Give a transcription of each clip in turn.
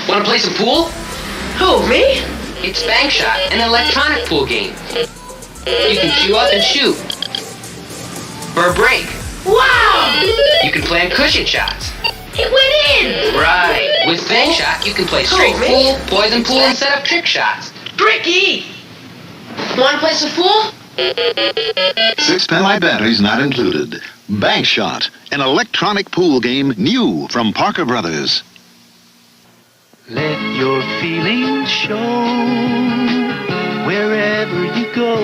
Want to play some pool? Who, me? It's Bank Shot, an electronic pool game. You can queue up and shoot. For a break. Wow! You can plan cushion shots. It went in! Right. With Bank Shot, you can play straight pool, poison pool, and set up trick shots. Tricky! Want to play some pool? 6-pen batteries not included. Bank Shot, an electronic pool game new from Parker Brothers. Let your feelings show wherever you go.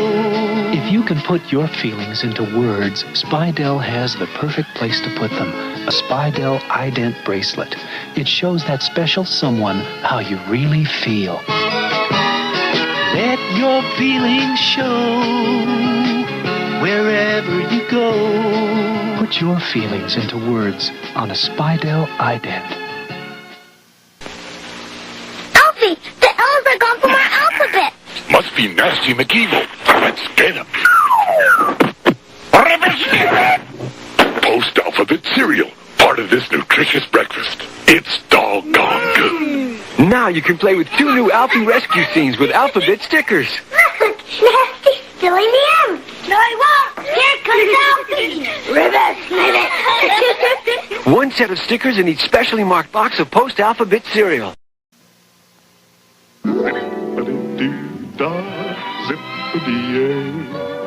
If you can put your feelings into words, Spidell has the perfect place to put them. A Spidell iDent bracelet. It shows that special someone how you really feel. Let your feelings show wherever you go. Put your feelings into words on a Spidell iDent. Alfie, the L's are gone from our alphabet. Must be Nasty McEvil. Let's get him. Post-alphabet cereal. Part of this nutritious breakfast. It's doggone good. Now you can play with 2 new Alfie rescue scenes with alphabet stickers. Look, Nasty's filling the M. No, I won't. Here comes Alfie. Ribbit. One set of stickers in each specially marked box of post-alphabet cereal.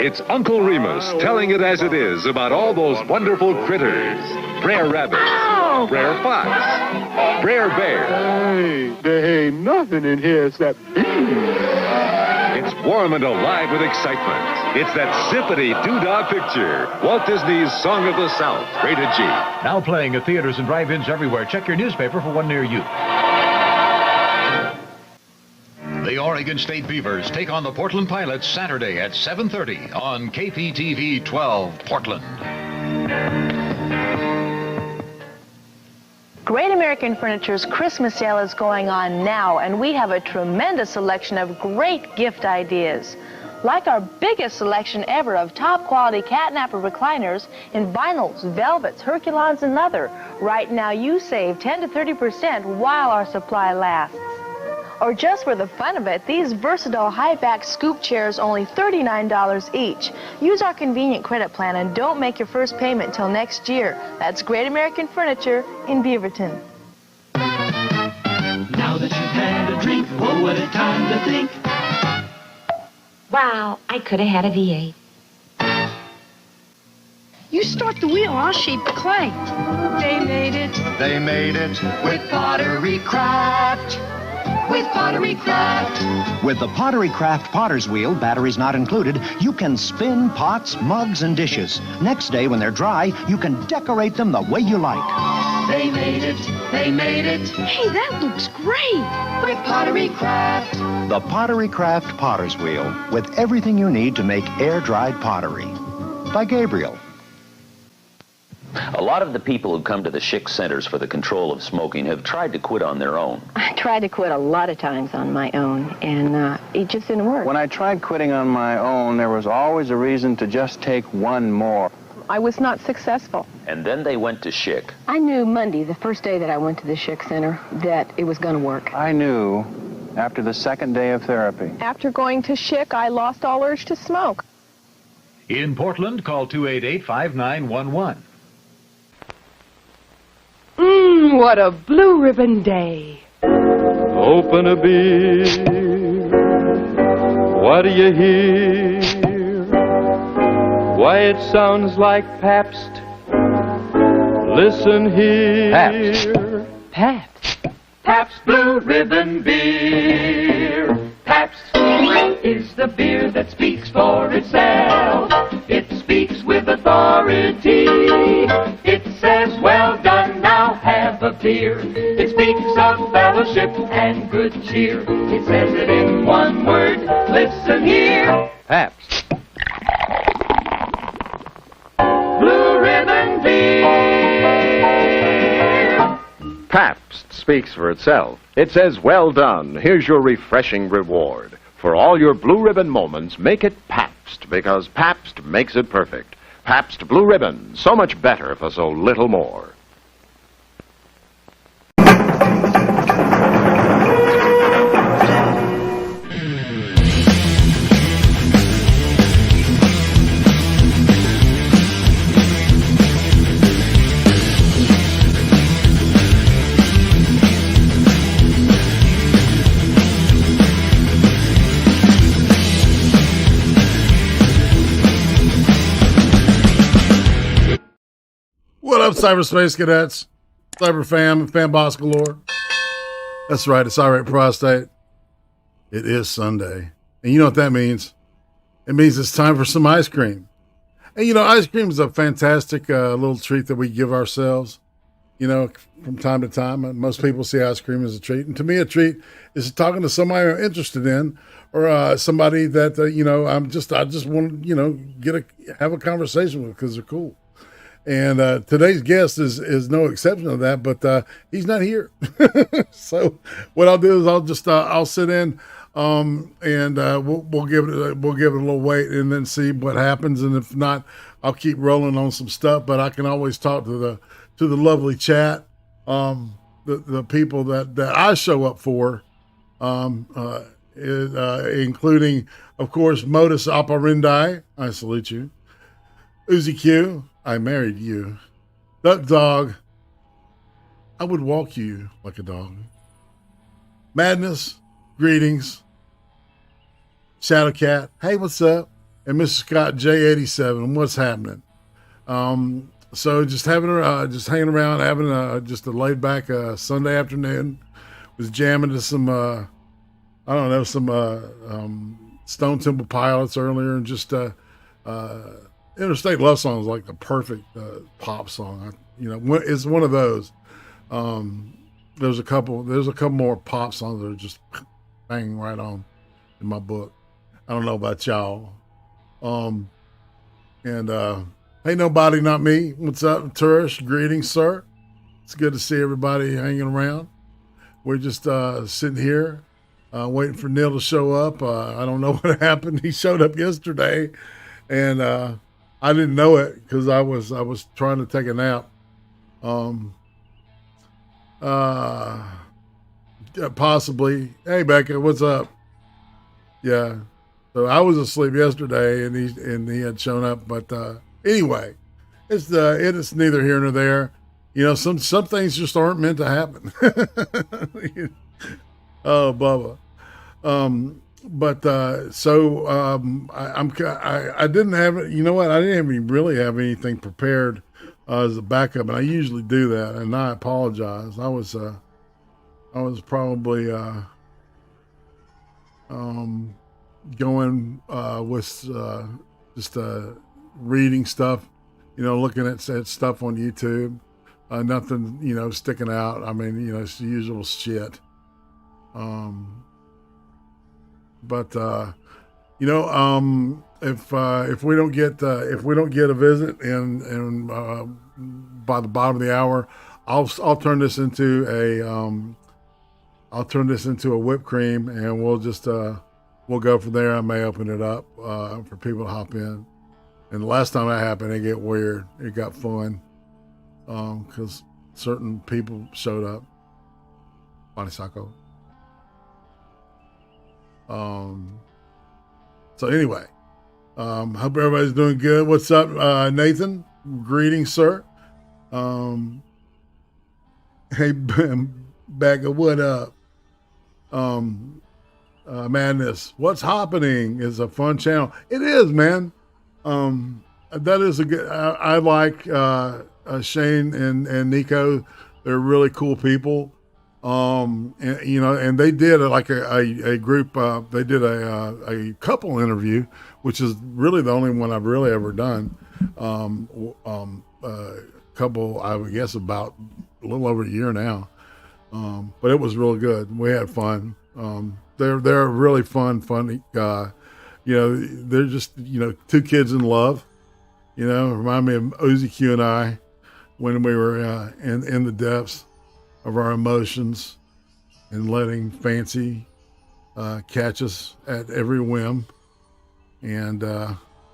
It's Uncle Remus telling it as it is about all those wonderful critters. Brer Rabbit, Brer Fox, Brer Bear. Hey, there ain't nothing in here except beans. It's warm and alive with excitement. It's that zippity doo-dah picture, Walt Disney's Song of the South, rated G. Now playing at theaters and drive-ins everywhere. Check your newspaper for one near you. The Oregon State Beavers take on the Portland Pilots Saturday at 7:30 on KPTV 12 Portland. Great American Furniture's Christmas sale is going on now, and we have a tremendous selection of great gift ideas. Like our biggest selection ever of top-quality catnapper recliners in vinyls, velvets, Herculons, and leather. Right now, you save 10 to 30% while our supply lasts. Or just for the fun of it, these versatile high-back scoop chairs only $39 each. Use our convenient credit plan and don't make your first payment till next year. That's Great American Furniture in Beaverton. Now that you've had a drink, oh, what a time to think. Wow, I could have had a V8. You start the wheel, I'll shape the clay. They made it. They made it With Pottery Craft. With Pottery Craft. With the Pottery Craft Potter's Wheel, batteries not included, you can spin pots, mugs, and dishes. Next day, when they're dry, you can decorate them the way you like. They made it. They made it. Hey, that looks great. With Pottery Craft. The Pottery Craft Potter's Wheel, with everything you need to make air-dried pottery. By Gabriel. A lot of the people who come to the Schick Centers for the Control of Smoking have tried to quit on their own. I tried to quit a lot of times on my own, and it just didn't work. When I tried quitting on my own, there was always a reason to just take one more. I was not successful. And then they went to Schick. I knew Monday, the first day that I went to the Schick Center, that it was going to work. I knew after the second day of therapy. After going to Schick, I lost all urge to smoke. In Portland, call 288-5911. What a blue ribbon day. Open a beer. What do you hear? Why, it sounds like Pabst. Listen here. Pabst. Pabst. Pabst Blue Ribbon Beer. Pabst is the beer that speaks for itself. It speaks with authority. It says, well done, now have a beer. It speaks of fellowship and good cheer. It says it in one word, listen here. Pabst. Blue Ribbon Beer. Pabst speaks for itself. It says, well done, here's your refreshing reward. For all your blue ribbon moments, make it Pabst, because Pabst makes it perfect. Pabst Blue Ribbon, so much better for so little more. What up, cyberspace cadets, cyber fam, and fan boss galore? That's right, it's IRATE Prostate. It is Sunday. And you know what that means? It means it's time for some ice cream. And you know, ice cream is a fantastic little treat that we give ourselves, you know, from time to time. And most people see ice cream as a treat. And to me, a treat is talking to somebody I'm interested in, or somebody that, you know, I just want to, you know, have a conversation with because they're cool. And today's guest is no exception to that, but he's not here. So what I'll do is I'll sit in and we'll give it a little wait and then see what happens. And if not, I'll keep rolling on some stuff. But I can always talk to the lovely chat, the people that I show up for, including of course Modus Operandi. I salute you, Uzi Q. I married you. Duck Dog, I would walk you like a dog. Madness, greetings. Shadow Cat, hey, what's up? And Mr. Scott J87, what's happening? So just hanging around, having just a laid back Sunday afternoon. Was jamming to some Stone Temple Pilots earlier, and just Interstate Love Song is like the perfect pop song. It's one of those. There's a couple more pop songs that are just banging right on in my book. I don't know about y'all. Hey, nobody, not me. What's up, Turish? Greetings, sir. It's good to see everybody hanging around. We're just sitting here waiting for Neil to show up. I don't know what happened. He showed up yesterday, and I didn't know it because I was trying to take a nap. Possibly. Hey, Becca, what's up? Yeah. So I was asleep yesterday, and he had shown up. But anyway, it is neither here nor there. You know, some things just aren't meant to happen. Oh, Bubba. I didn't have it. You know what? I didn't even really have anything prepared as a backup, and I usually do that. And I apologize. I was probably going with just reading stuff, you know, looking at stuff on YouTube. Nothing, you know, sticking out. I mean, you know, it's the usual shit. If we don't get a visit and by the bottom of the hour, I'll turn this into a whipped cream, and we'll just we'll go from there. I may open it up for people to hop in. And the last time that happened, it got weird. It got fun because certain people showed up. Bonnie Sacco. So anyway, hope everybody's doing good. What's up, Nathan? Greetings, sir. Hey, Becca, what up? Madness, what's happening is a fun channel. It is, man. That is a good, I like Shane and Nico. They're really cool people. And, you know, and they did a group, they did a couple interview, which is really the only one I've really ever done. Couple, I would guess about a little over a year now. But it was really good. We had fun. They're a really funny guy. You know, they're just, you know, two kids in love, you know, remind me of Uzi Q and I when we were in the depths. of our emotions and letting fancy catch us at every whim, and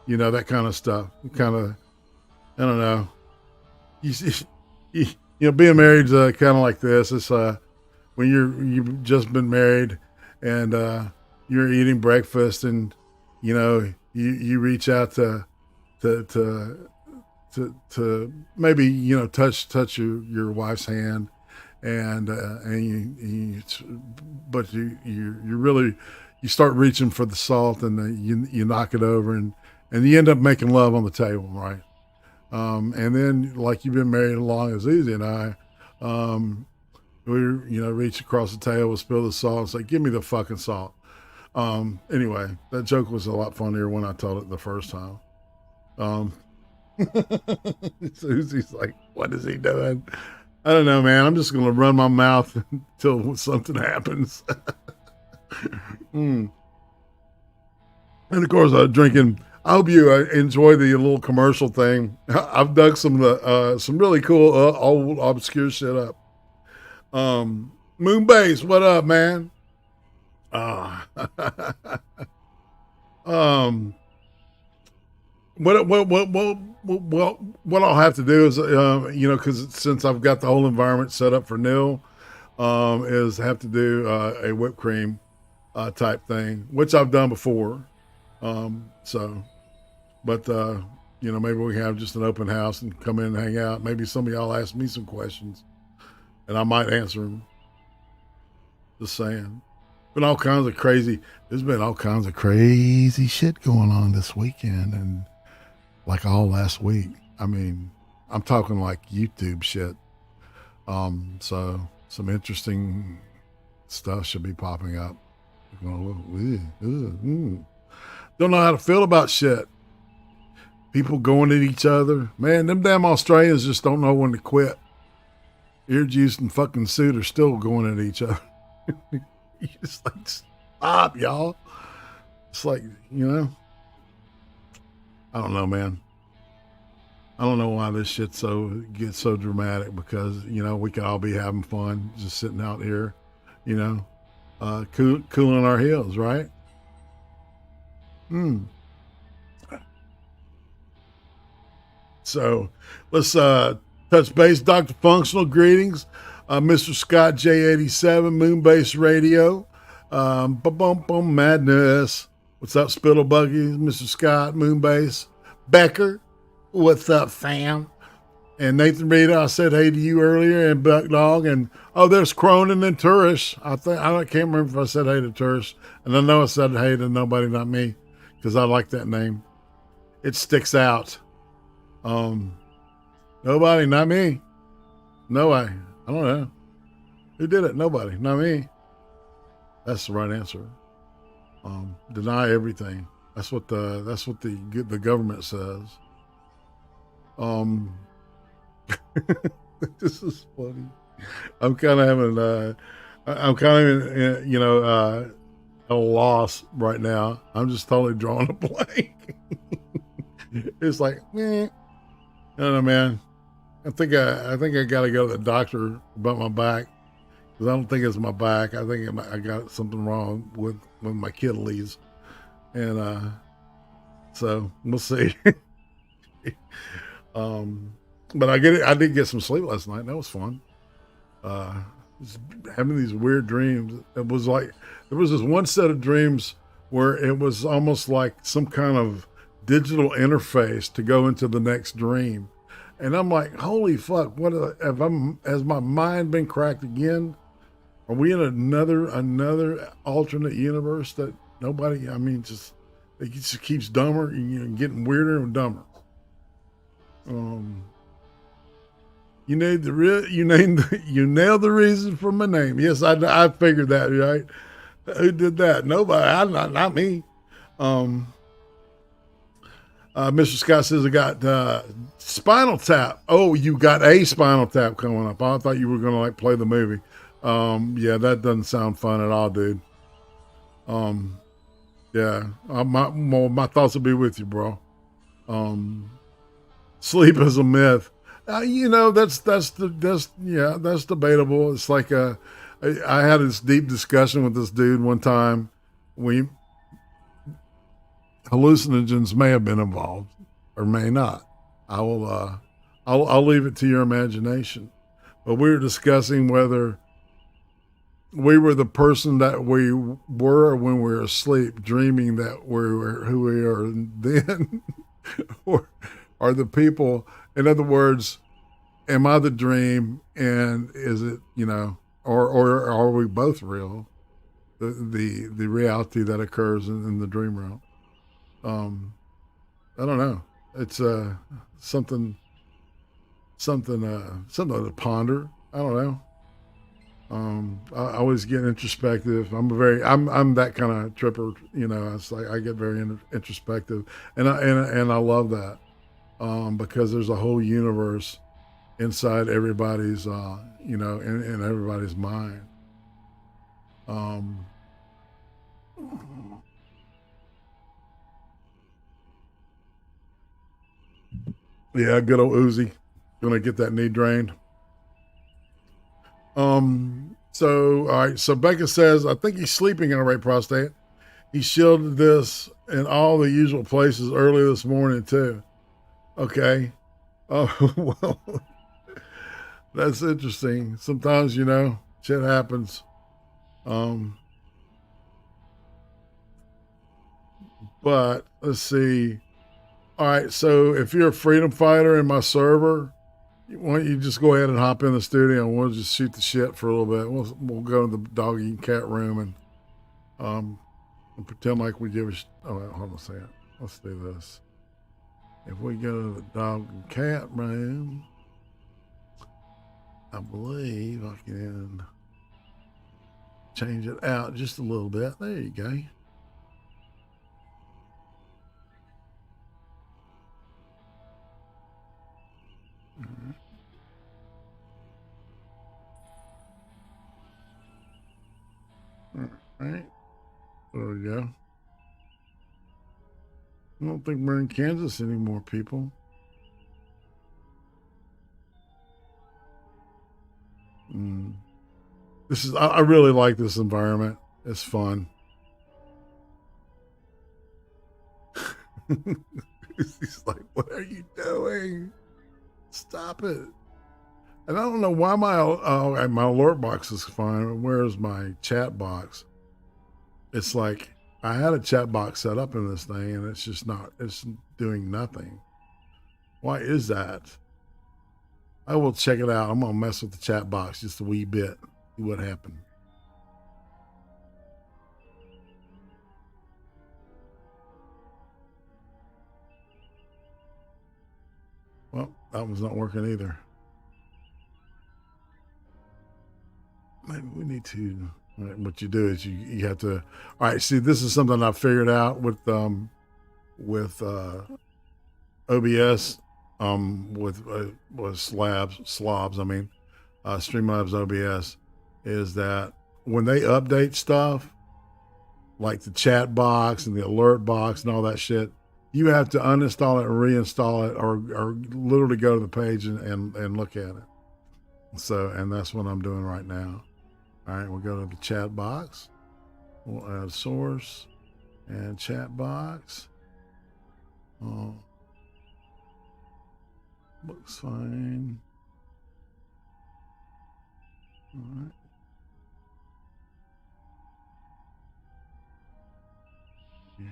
you know, that kind of stuff. Kind of, I don't know. You know, being married is kind of like this. It's when you've just been married and you're eating breakfast, and you know, you reach out to maybe, you know, touch your wife's hand, and you really, you start reaching for the salt, and you knock it over, and you end up making love on the table, right? And then, like, you've been married as long as Easy and I, we, you know, reach across the table, spill the salt, and say, "Give me the fucking salt." Anyway, that joke was a lot funnier when I told it the first time. Susie's like, "What is he doing?" I don't know, man. I'm just going to run my mouth until something happens. And of course, drinking. I hope you enjoy the little commercial thing. I've dug some really cool old obscure shit up. Moonbase, what up, man? What I'll have to do is, you know, because since I've got the whole environment set up for Neil, is have to do a whipped cream type thing, which I've done before. But you know, maybe we have just an open house and come in and hang out. Maybe some of y'all ask me some questions, and I might answer them. Just saying. There's been all kinds of crazy shit going on this weekend, and like all last week. I mean, I'm talking like YouTube shit. So some interesting stuff should be popping up. Don't know how to feel about shit. People going at each other. Man, them damn Australians just don't know when to quit. Ear juice and fucking suit are still going at each other. You just like, stop, y'all. It's like, you know, I don't know, man. I don't know why this shit gets so dramatic, because, you know, we could all be having fun just sitting out here, you know, cooling our heels, right? So let's touch base. Dr. Functional, greetings. Mr. Scott J87, Moonbase Radio. Boom, madness. What's up, Spittle Buggies? Mr. Scott, Moonbase. Becker, what's up, fam? And Nathan Rita, I said hey to you earlier, and Buck Dog, and there's Cronin and Turish. I can't remember if I said hey to Turish, and I know I said hey to nobody, not me, because I like that name. It sticks out. Nobody, not me. No way. I don't know. Who did it? Nobody, not me. That's the right answer. Deny everything. That's what the government says. This is funny. I'm kind of having you know, a loss right now. I'm just totally drawing a blank. It's like, I don't know, man. I think I got to go to the doctor about my back, because I don't think it's my back. I think I got something wrong with my Achilles, and so we'll see. But I did get some sleep last night. That was fun. Just having these weird dreams. It was like there was this one set of dreams where it was almost like some kind of digital interface to go into the next dream. And I'm like, holy fuck, has my mind been cracked again? Are we in another alternate universe that nobody, I mean, it just keeps dumber, and getting weirder and dumber. You nailed the reason for my name. Yes, I figured that, right? Who did that? Nobody, not me. Mr. Scott says, I got Spinal Tap. Oh, you got a Spinal Tap coming up. I thought you were going to play the movie. Yeah, that doesn't sound fun at all, dude. Yeah, my thoughts will be with you, bro. Sleep is a myth. That's debatable. It's like I had this deep discussion with this dude one time. Hallucinogens may have been involved or may not. I'll leave it to your imagination. But we were discussing whether we were the person that we were when we were asleep, dreaming that we were who we are then, or the people. In other words, am I the dream, and is it, or are we both real? The reality that occurs in the dream realm. I don't know. It's something to ponder. I don't know. I always get introspective. I'm that kind of tripper. It's like I get very introspective, and I love that because there's a whole universe inside everybody's in everybody's mind. Yeah, good old Uzi. Gonna get that knee drained. So, all right. So Becca says, I think he's sleeping in IRATE prostate. He shielded this in all the usual places early this morning too. Okay. Oh, well, that's interesting. Sometimes, shit happens. But let's see. All right. So if you're a freedom fighter in my server, why don't you just go ahead and hop in the studio and we'll just shoot the shit for a little bit. We'll go to the dog and cat room and pretend like we give a hold on a second. Let's do this. If we go to the dog and cat room, I believe I can change it out just a little bit. There you go. All right. There we go. I don't think we're in Kansas anymore, people. I really like this environment. It's fun. He's like, what are you doing? Stop it. And I don't know why my alert box is fine. Where's my chat box? It's like I had a chat box set up in this thing and it's just not, it's doing nothing. Why is that? I will check it out. I'm going to mess with the chat box just a wee bit. See what happened. Well, that was not working either. Maybe we need to, what you do is you have to, all right, see, this is something I figured out with OBS, with slobs, I mean, Streamlabs OBS, is that when they update stuff, like the chat box and the alert box and all that shit, you have to uninstall it and reinstall it or literally go to the page and look at it. So, and that's what I'm doing right now. All right, we'll go to the chat box. We'll add source and chat box. Oh, looks fine. All right. Yeah.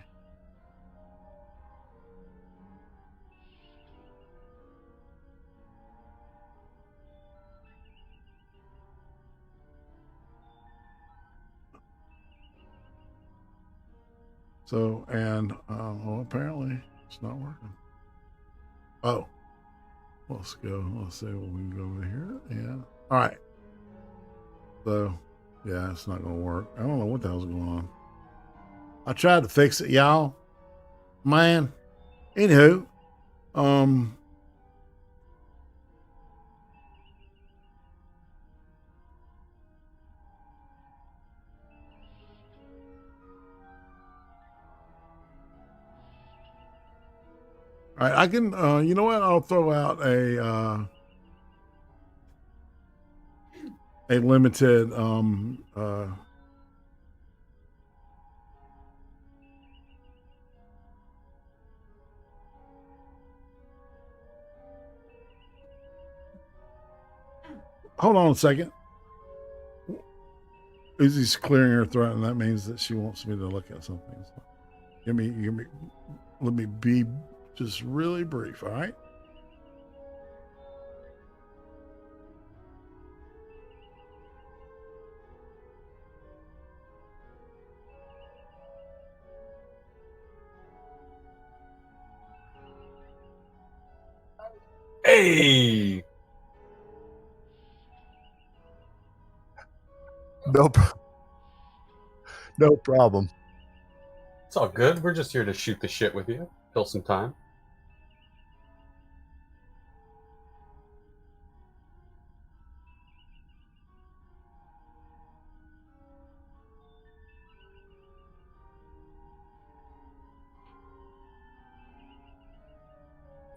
So, and well, apparently it's not working. Oh, let's go. Let's see what we can go over here. Yeah. All right. So, yeah, it's not going to work. I don't know what the hell's going on. I tried to fix it, y'all. Man. Anywho, all right, I can, you know what? I'll throw out a a limited hold on a second. Izzy's clearing her throat, and that means that she wants me to look at something. So let me be just really brief, all right? Hey! No problem. It's all good. We're just here to shoot the shit with you. Kill some time.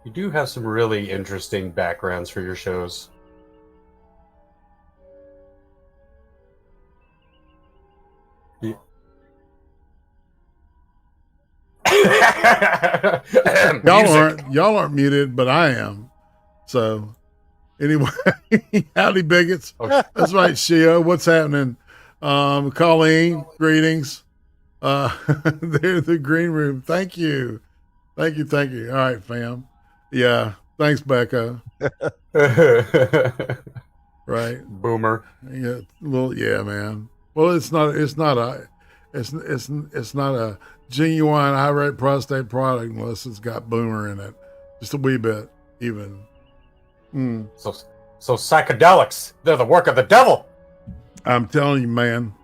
You do have some really interesting backgrounds for your shows. Y'all aren't muted, but I am. So anyway, howdy bigots. That's right, Shio. What's happening? Colleen, greetings. They're the green room. Thank you. All right, fam. Yeah. Thanks, Becca. Right. Boomer. Yeah. Yeah, man. Well, it's not a genuine IRATE prostate product unless it's got boomer in it. Just a wee bit, even. So psychedelics, they're the work of the devil. I'm telling you, man.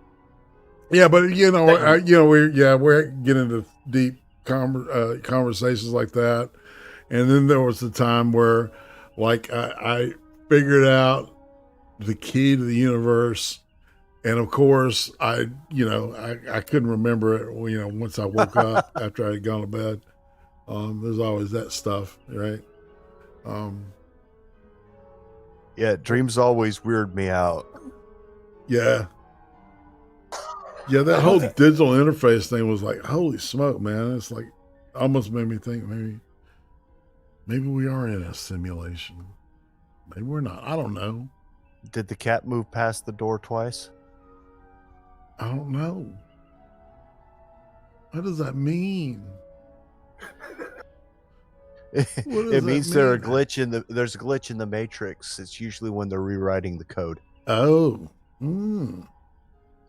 Yeah, but we're getting into deep conversations like that. And then there was the time where, like, I figured out the key to the universe. And of course, I couldn't remember it, once I woke up after I had gone to bed. There's always that stuff, right? Yeah, dreams always weird me out. Yeah. Yeah, that whole digital interface thing was like, holy smoke, man. It's like, almost made me think maybe we are in a simulation. Maybe we're not. I don't know. Did the cat move past the door twice? I don't know. What does that mean? It means there's a glitch in the matrix. It's usually when they're rewriting the code. Oh.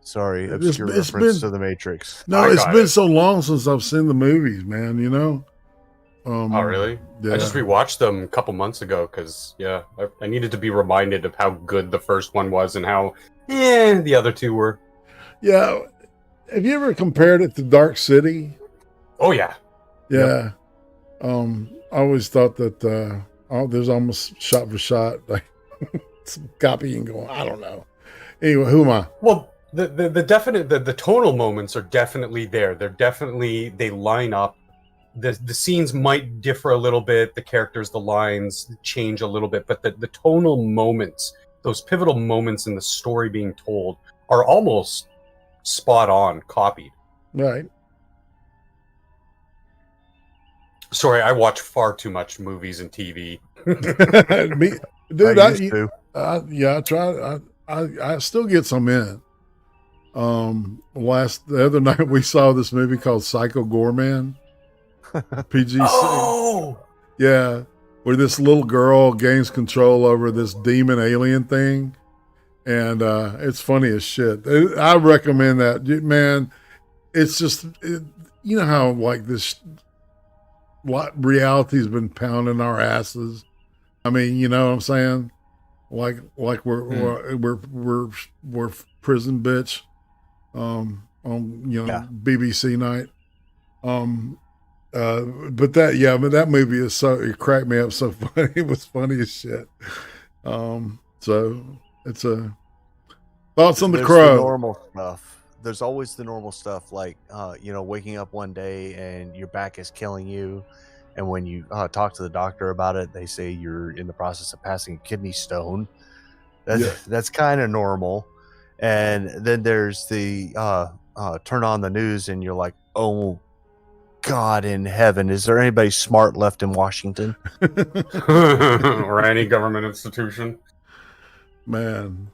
Sorry, obscure reference to the Matrix. No, it's been so long since I've seen the movies, man, Oh, really? Yeah. I just rewatched them a couple months ago because, I needed to be reminded of how good the first one was and how the other two were. Yeah. Have you ever compared it to Dark City? Oh, yeah. Yeah. Yep. I always thought that there's almost shot for shot, like some copying going. I don't know. Anyway, who am I? Well, the tonal moments are definitely there. They line up. The scenes might differ a little bit. The characters, the lines change a little bit, but the tonal moments, those pivotal moments in the story being told, are almost spot on copied. Right. Sorry, I watch far too much movies and TV. Dude, I try. I still get some in. The other night we saw this movie called Psycho Goreman. PG. Oh, yeah, where this little girl gains control over this demon alien thing, and it's funny as shit. I recommend that, man. It's just you know how like this reality's been pounding our asses. I mean, you know what I'm saying? Like we're prison bitch on BBC night. But that movie is it cracked me up so funny. It was funny as shit. So it's a thoughts on the Crow. The normal stuff. There's always the normal stuff, like waking up one day and your back is killing you, and when you talk to the doctor about it, they say you're in the process of passing a kidney stone. That's kind of normal. And then there's the turn on the news and you're like, oh God in heaven, is there anybody smart left in Washington? Or any government institution? Man.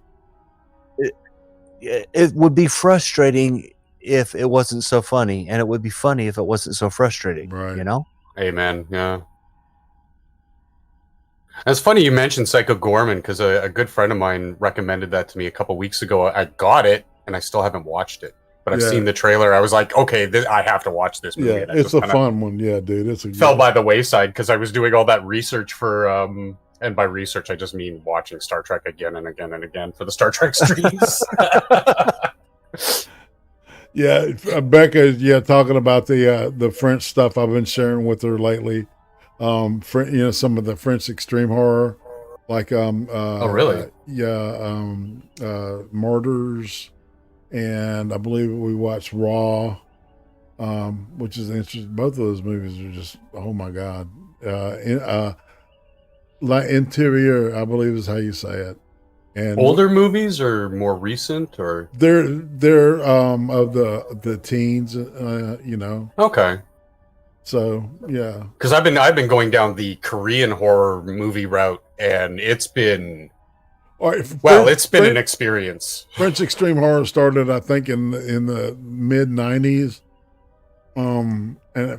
It would be frustrating if it wasn't so funny, and it would be funny if it wasn't so frustrating. Right. You know? Amen. Yeah. It's funny you mentioned Psycho Gorman because a good friend of mine recommended that to me a couple weeks ago. I got it, and I still haven't watched it. But I've seen the trailer. I was like, okay, I have to watch this movie. Yeah, it's a fun one. Yeah, dude. It's fell by the wayside because I was doing all that research for, and by research, I just mean watching Star Trek again and again and again for the Star Trek streams. Yeah, Becca, talking about the French stuff I've been sharing with her lately. Some of the French extreme horror, like oh really? Martyrs, and I believe we watched Raw, which is interesting. Both of those movies are just, oh my god. La Interior, I believe is how you say it. And older movies or more recent, or they're of the teens, Okay. So yeah, because I've been going down the Korean horror movie route, and it's been an experience. French extreme horror started, I think, in the mid '90s. And I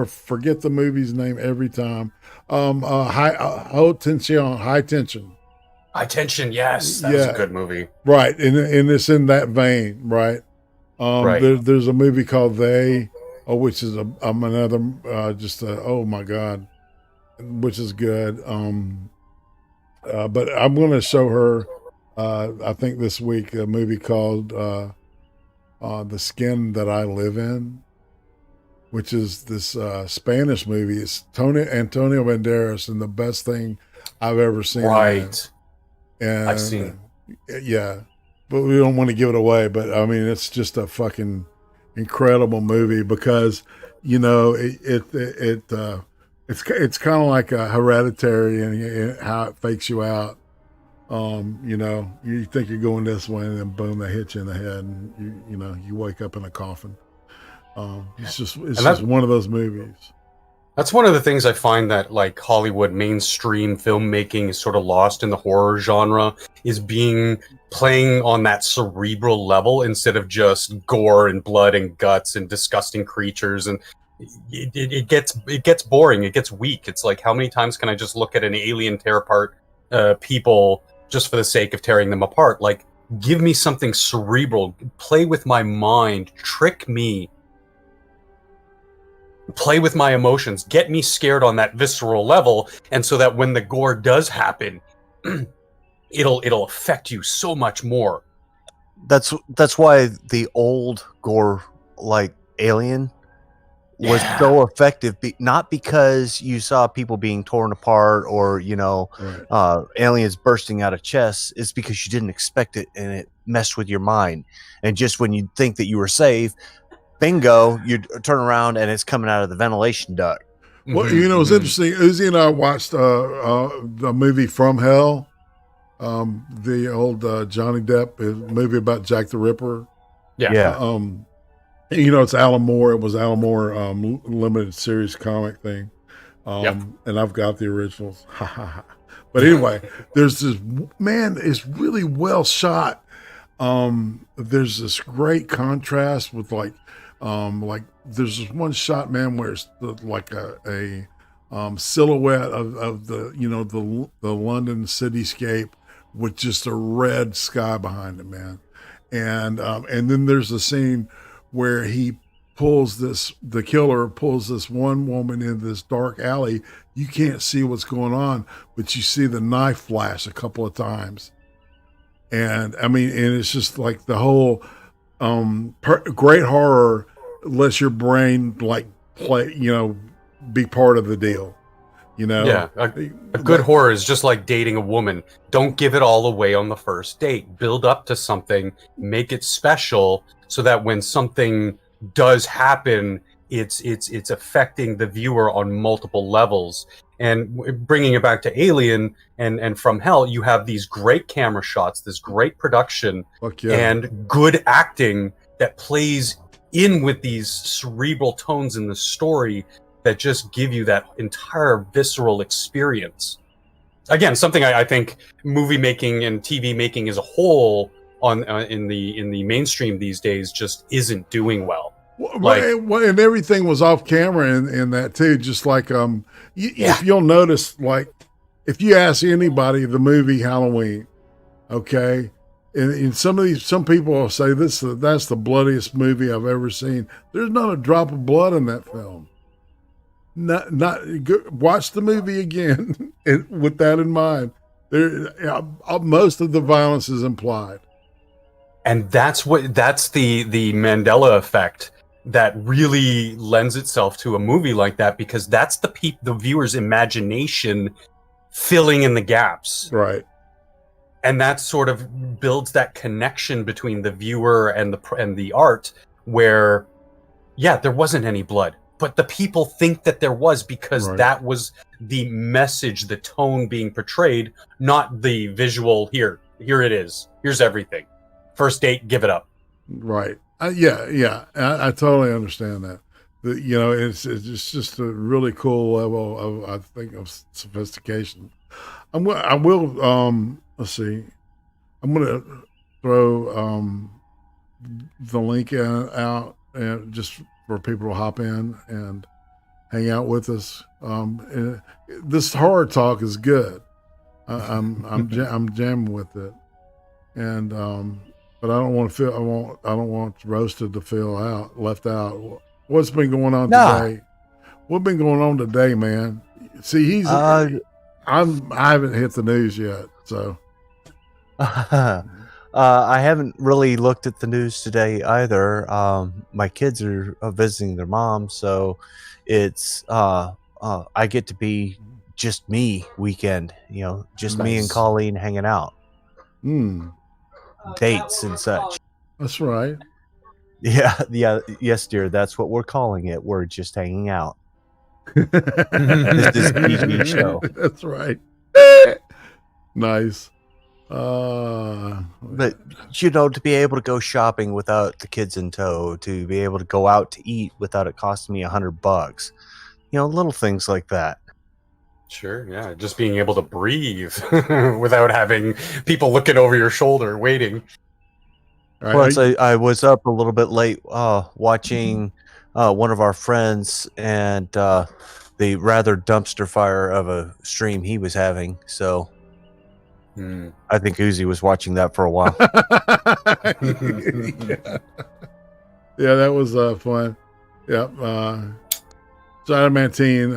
forget the movie's name every time. High tension. High Tension, yes, that was a good movie, right? And it's in that vein, right? Right. There's a movie called They, which is another oh my god, which is good. But I'm going to show her, I think this week, a movie called The Skin That I Live In, which is this Spanish movie. It's Antonio Banderas, and the best thing I've ever seen. Right. And I've seen it. Yeah. But we don't want to give it away. But I mean, it's just a fucking incredible movie because, it's kind of like a Hereditary and how it fakes you out. You think you're going this way, and then boom, they hit you in the head, and you wake up in a coffin. It's just one of those movies. That's one of the things I find that like Hollywood mainstream filmmaking is sort of lost in the horror genre, is playing on that cerebral level instead of just gore and blood and guts and disgusting creatures, and it gets boring, it gets weak. It's like, how many times can I just look at an alien tear apart people just for the sake of tearing them apart? Like, give me something cerebral, play with my mind, trick me. Play with my emotions, get me scared on that visceral level, and so that when the gore does happen, it'll affect you so much more. That's why the old gore, like Alien, was so effective. Not because you saw people being torn apart or aliens bursting out of chests. It's because you didn't expect it, and it messed with your mind. And just when you think that you were safe, bingo, you turn around and it's coming out of the ventilation duct. Well, it's interesting. Uzi and I watched the movie From Hell, the old Johnny Depp movie about Jack the Ripper. Yeah. It's Alan Moore. It was Alan Moore limited series comic thing. And I've got the originals. But anyway, there's this man. It's really well shot. There's this great contrast with like there's this one shot, man, where it's like a silhouette of the London cityscape with just a red sky behind it, man. And then there's a scene where the killer pulls this one woman in this dark alley. You can't see what's going on, but you see the knife flash a couple of times. And I mean, and it's just like the whole great horror lets your brain be part of the deal. Yeah, a good horror is just like dating a woman. Don't give it all away on the first date. Build up to something, make it special, so that when something does happen, it's affecting the viewer on multiple levels. And bringing it back to Alien and From Hell, you have these great camera shots, this great production, and good acting that plays in with these cerebral tones in the story that just give you that entire visceral experience. Again, something I think movie making and TV making as a whole in the mainstream these days just isn't doing well. And everything was off camera in that too. Just like if you'll notice, like if you ask anybody the movie Halloween, okay, and some people will say that's the bloodiest movie I've ever seen. There's not a drop of blood in that film. Not watch the movie again with that in mind. Most of the violence is implied, and that's the Mandela effect that really lends itself to a movie like that, because that's the viewer's imagination filling in the gaps, right? And that sort of builds that connection between the viewer and the art, where there wasn't any blood, but the people think that there was, because that was the message, the tone being portrayed, not the visual. Here it is. Here's everything. First date, give it up. Right. I totally understand that. It's just a really cool level of sophistication. I will let's see. I'm gonna throw the link out and just for people to hop in and hang out with us. This horror talk is good. I'm jamming with it, and but I don't want Roasted to feel left out. What's been going on today? What's been going on today, man? See, I haven't hit the news yet, so. I haven't really looked at the news today either. My kids are visiting their mom, so it's I get to be just me weekend. Just me and Colleen hanging out. Dates and such. That's right. Yes, dear. That's what we're calling it. We're just hanging out. This is a PG show. That's right. Nice. But to be able to go shopping without the kids in tow, to be able to go out to eat without it costing me $100, little things like that. Sure, yeah, just being able to breathe without having people looking over your shoulder waiting. Plus, I was up a little bit late watching one of our friends and the rather dumpster fire of a stream he was having. So I think Uzi was watching that for a while. Yeah, that was fun. Yep. Mantine,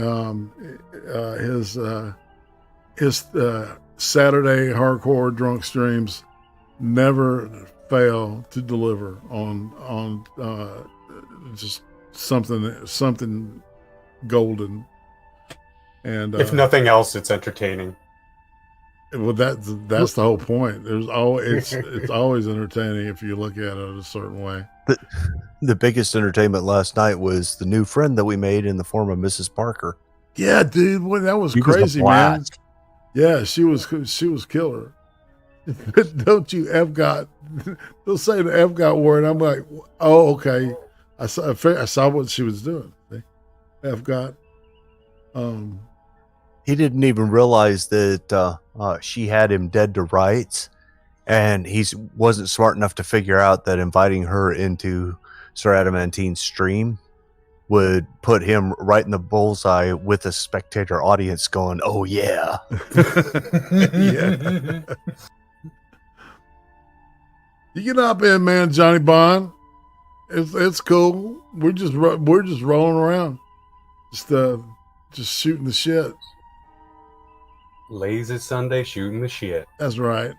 his Saturday hardcore drunk streams never fail to deliver on just something golden. And if nothing else, it's entertaining. Well, that's the whole point. It's always entertaining if you look at it a certain way. The biggest entertainment last night was the new friend that we made in the form of Mrs. Parker. Yeah, dude, that was crazy, man. Yeah, she was killer. Don't you got? They'll say the got word. I'm like, oh, okay. I saw what she was doing. got. He didn't even realize that she had him dead to rights, and he wasn't smart enough to figure out that inviting her into Sir Adamantine's stream would put him right in the bullseye with a spectator audience going, "Oh yeah." Yeah. You get up in, man, Johnny Bond. It's cool. We're just rolling around, just shooting the shit. Lazy Sunday shooting the shit. That's right.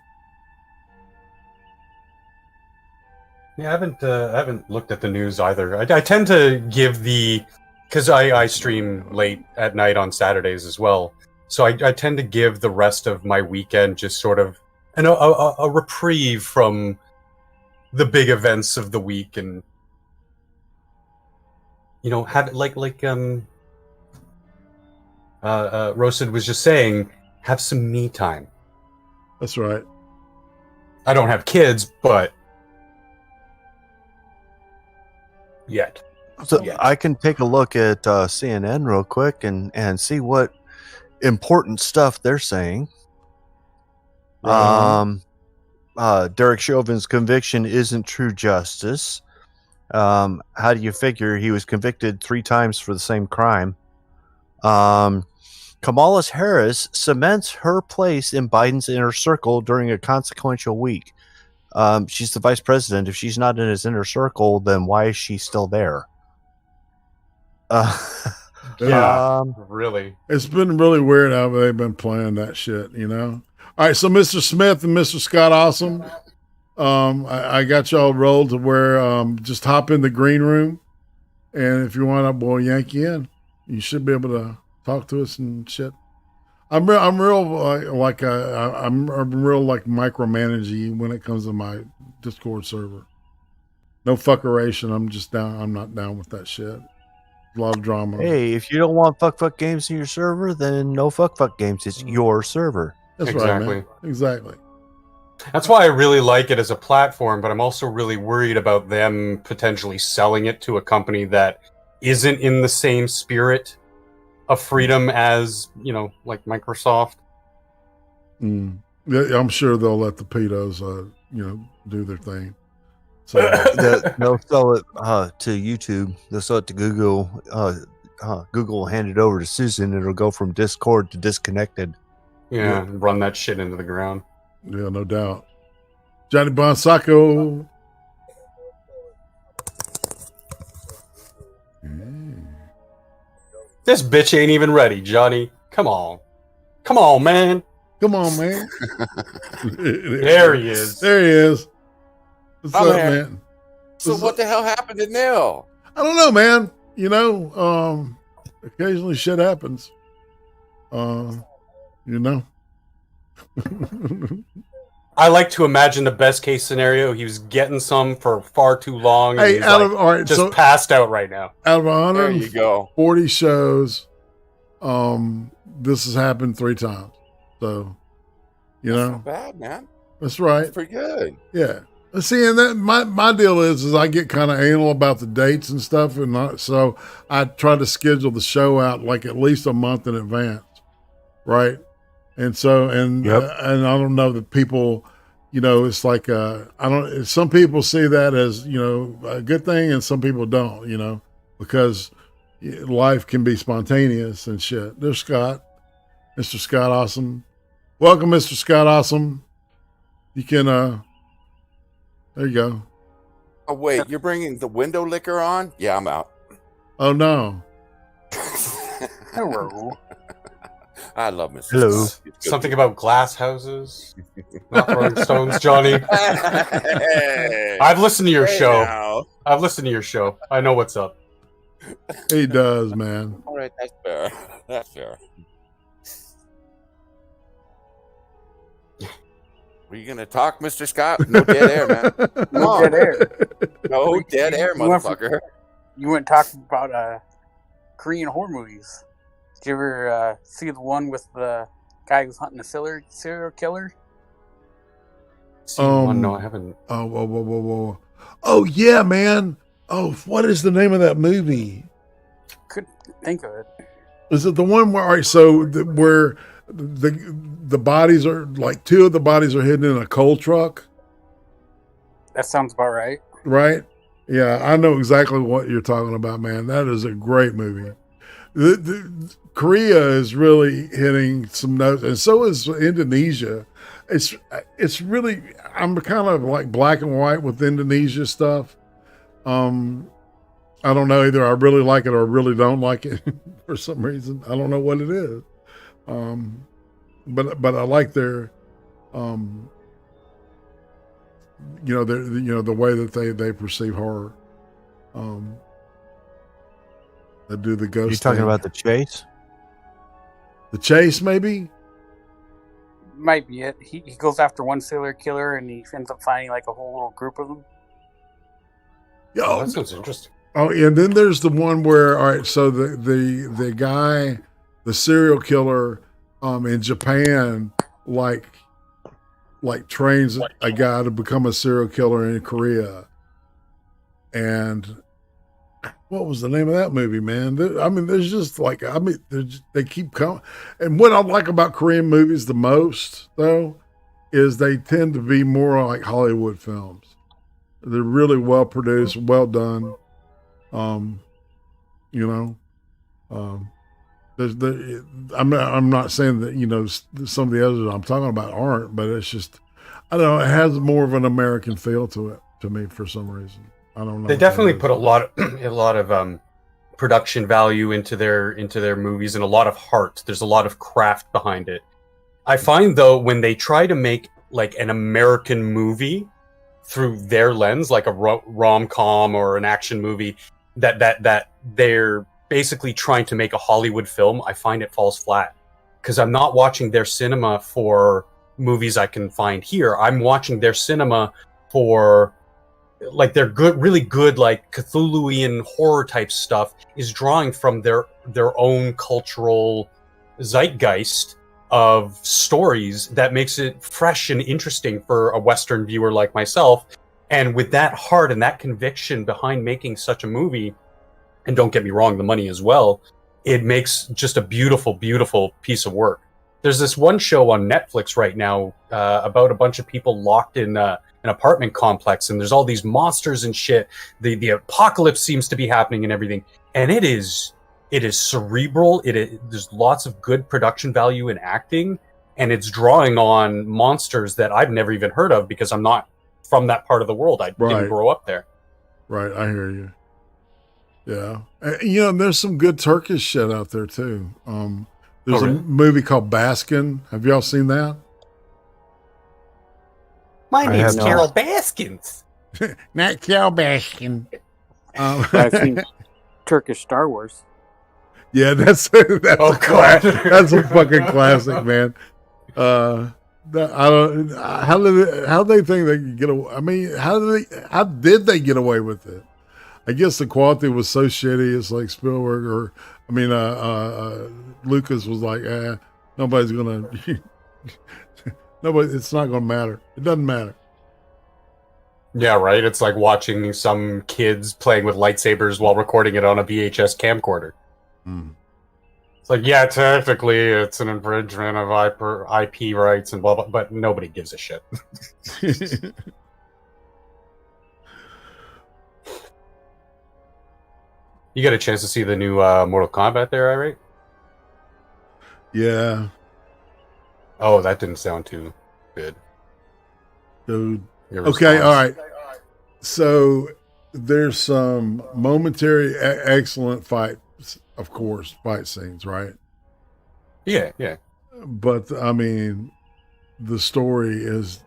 Yeah, I haven't looked at the news either. I tend to give because I stream late at night on Saturdays as well. So I tend to give the rest of my weekend just sort of a reprieve from the big events of the week, and You know, have Roasted was just saying, have some me time. That's right. I don't have kids, but yet. So I can take a look at CNN real quick and see what important stuff they're saying. Right Derek Chauvin's conviction isn't true justice. How do you figure he was convicted 3 times for the same crime? Kamala Harris cements her place in Biden's inner circle during a consequential week. She's the vice president. If she's not in his inner circle, then why is she still there? Really. It's been really weird how they've been playing that shit, you know? All right, so Mr. Smith and Mr. Scott Awesome, I got y'all rolled to where just hop in the green room, and if you want, we'll yank you in. You should be able to talk to us and shit. I'm real micromanaging when it comes to my Discord server. No fuckeration. I'm just down. I'm not down with that shit. A lot of drama. Hey, if you don't want fuck games in your server, then no fuck games. It's your server. That's Exactly. right, man. Exactly. That's why I really like it as a platform, but I'm also really worried about them potentially selling it to a company that isn't in the same spirit of freedom as, you know, like Microsoft. Yeah, I'm sure they'll let the pedos, do their thing. So They'll sell it to YouTube. They'll sell it to Google. Google will hand it over to Susan, and it'll go from Discord to disconnected. Yeah, run that shit into the ground. Yeah, no doubt. Johnny Bonsacco. This bitch ain't even ready, Johnny. Come on. Come on, man. Come on, man. There he is. There he is. What's I'm up, here. man? So what the hell happened to Neil? I don't know, man. You know, occasionally shit happens. You know. I like to imagine the best case scenario. He was getting some for far too long. And Hey, he's just passed out right now. Out of There you go. 140 shows, this has happened 3 times. So, you know, Not bad, man. that's right. That's pretty good. Yeah. See, and that my deal is I get kind of anal about the dates and stuff, and so I try to schedule the show out like at least a month in advance, right? And so, and I don't know that people, you know, it's like some people see that as, you know, a good thing, and some people don't, you know, because life can be spontaneous and shit. There's Scott, Mr. Scott Awesome. Welcome, Mr. Scott Awesome. You can there you go. Oh wait, you're bringing the window liquor on? Yeah, I'm out. Oh no. Hello. I love Mr. Hello. Scott. Something about glass houses, not Rolling Stones, Johnny. Hey. I've listened to your Hey show. now. I've listened to your show. I know what's up. He does, man. All right, that's fair. That's fair. Were you gonna talk, Mr. Scott? No dead air, man. Come No on. dead air. No dead air, You went from- motherfucker. You went talking about Korean horror movies. Did you ever see the one with the guy who's hunting a serial killer? No, I haven't. Oh, whoa. Oh yeah, man. Oh, what is the name of that movie? Couldn't think of it. Is it the one where where the bodies are like 2 of the bodies are hidden in a coal truck? That sounds about right. Right? Yeah, I know exactly what you're talking about, man. That is a great movie. Korea is really hitting some notes, and so is Indonesia. It's really, I'm kind of like black and white with Indonesia stuff. I don't know, either I really like it or I really don't like it for some reason. I don't know what it is. But I like their the way that they perceive horror. They do the ghost. You talking thing. about The Chase? The Chase, maybe? Might be it. He goes after one serial killer and he ends up finding like a whole little group of them. Oh, that sounds interesting. Oh, and then there's the one where, all right, so the guy, the serial killer, in Japan, like trains a guy to become a serial killer in Korea. And what was the name of that movie, man? There's just like, they keep coming. And what I like about Korean movies the most, though, is they tend to be more like Hollywood films. They're really well produced, well done. I'm not saying that, some of the others I'm talking about aren't, but it's just, I don't know, it has more of an American feel to it, to me, for some reason. I don't know. They definitely put a lot of production value into their movies and a lot of heart. There's a lot of craft behind it. I find, though, when they try to make like an American movie through their lens, like a rom-com or an action movie, that they're basically trying to make a Hollywood film, I find it falls flat. Because I'm not watching their cinema for movies I can find here. I'm watching their cinema for, like, their really good, like, Cthulhuian horror type stuff is drawing from their own cultural zeitgeist of stories that makes it fresh and interesting for a Western viewer like myself. And with that heart and that conviction behind making such a movie, and don't get me wrong, the money as well, it makes just a beautiful, beautiful piece of work. There's this one show on Netflix right now about a bunch of people locked in an apartment complex, and there's all these monsters and shit. The apocalypse seems to be happening and everything, and it is cerebral. There's lots of good production value in acting, and it's drawing on monsters that I've never even heard of because I'm not from that part of the world. I didn't grow up there. Right, I hear you. Yeah. There's some good Turkish shit out there too. There's a movie called Baskin. Have y'all seen that? My name's Carol Baskins. Not Carol Baskin. I've seen Turkish Star Wars. Yeah, that's God. That's a fucking classic, man. I don't. How they think they can get away? I mean, how did they get away with it? I guess the quality was so shitty. It's like Spielberg Lucas was like, nobody's gonna. It's not gonna matter. It doesn't matter. Yeah, right. It's like watching some kids playing with lightsabers while recording it on a VHS camcorder. It's like, yeah, technically it's an infringement of IP rights and blah, blah, but nobody gives a shit. You got a chance to see the new Mortal Kombat there, IRATE? Yeah. Oh, that didn't sound too good. Dude. Okay, all right. So there's some momentary excellent fights, of course, fight scenes, right? Yeah. But I mean, the story is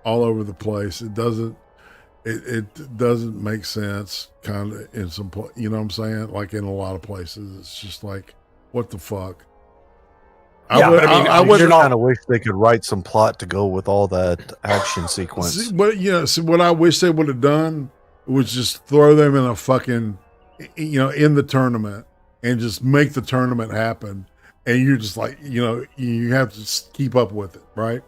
all over the place. It doesn't make sense kind of in some you know what I'm saying? Like in a lot of places, it's just like, what the fuck? I would kind of wish they could write some plot to go with all that action sequence. What I wish they would have done was just throw them in a fucking, in the tournament and just make the tournament happen. And you're just like, you have to just keep up with it, right?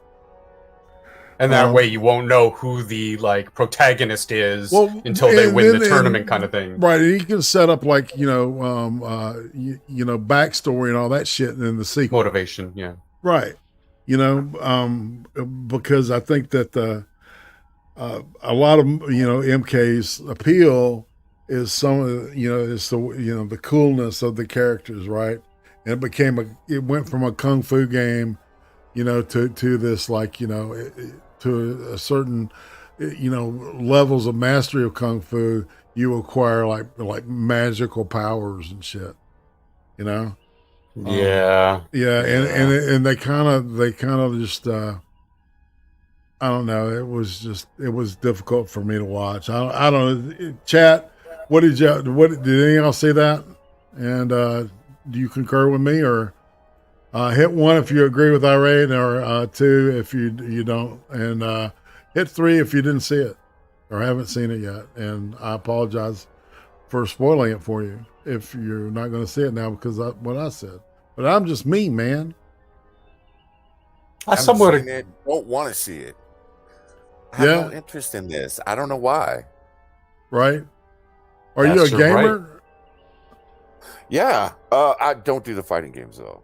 And that way you won't know who the protagonist is until they win the tournament kind of thing. Right. And you can set up backstory and all that shit in the sequel. Motivation. Yeah. Right. Because I think that a lot of, MK's appeal is some of the coolness of the characters. Right. And it went from a Kung Fu game, to this, to a certain, levels of mastery of Kung Fu, you acquire like magical powers and shit, Yeah. And they kind of just, I don't know. It was difficult for me to watch. I don't know. Chat, did any of y'all see that? And, do you concur with me, or hit 1 if you agree with IRATE, or 2 if you don't, and hit 3 if you didn't see it or haven't seen it yet. And I apologize for spoiling it for you if you're not going to see it now because of what I said. But I'm just me, man. I somewhat don't want to see it. I have no interest in this. I don't know why. Right? Are you a gamer? Right. Yeah. I don't do the fighting games though.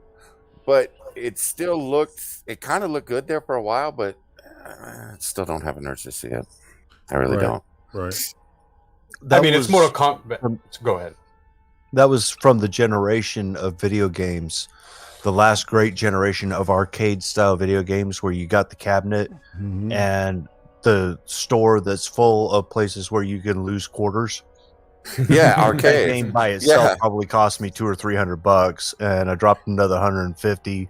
But it kind of looked good there for a while, but I still don't have an urge to see it. I really don't. Right. It's more a go ahead. That was from the generation of video games, the last great generation of arcade style video games where you got the cabinet and the store that's full of places where you can lose quarters. Yeah, That arcade. game by itself probably cost me $200 or $300, and I dropped another $150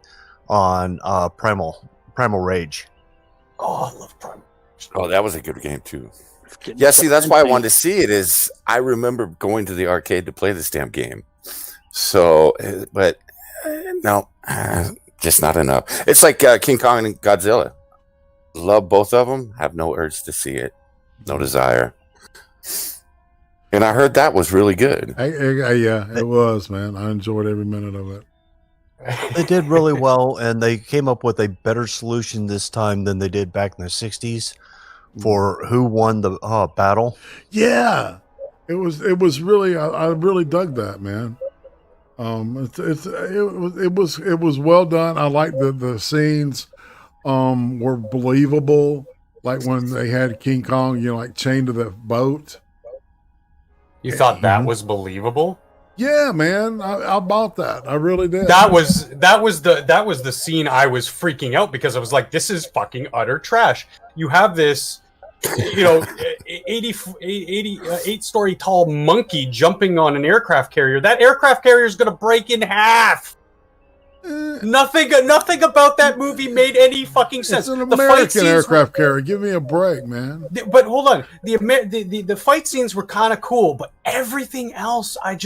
on Primal Rage. Oh, I love Primal. Oh, that was a good game too. Yeah, see, that's why I wanted to see it. Is I remember going to the arcade to play this damn game. So, but no, just not enough. It's like King Kong and Godzilla. Love both of them. Have no urge to see it. No desire. And I heard that was really good. Yeah, it was, man. I enjoyed every minute of it. They did really well, and they came up with a better solution this time than they did back in the 60s for who won the battle. Yeah, it was really. I really dug that, man. It was well done. I like the scenes. Were believable. Like when they had King Kong, like chained to the boat. You thought that was believable? Yeah, man. I bought that. I really did. That was the scene I was freaking out because I was like, this is fucking utter trash. You have this 8-story tall monkey jumping on an aircraft carrier. That aircraft carrier is going to break in half. Nothing about that movie made any fucking sense. It's an American aircraft carrier. Give me a break, man. But hold on, the fight scenes were kind of cool, but everything else, I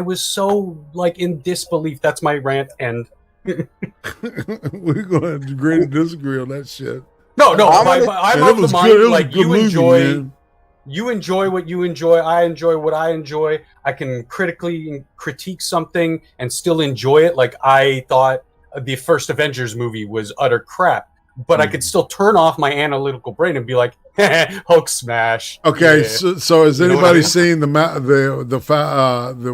was so like in disbelief. That's my rant. And we're gonna agree to disagree on that shit. No, I'm of the mind like you enjoy. Man. You enjoy what you enjoy. I enjoy what I enjoy. I can critique something and still enjoy it. Like I thought the first Avengers movie was utter crap, but I could still turn off my analytical brain and be like, Hulk smash. Okay, yeah. so has anybody seen the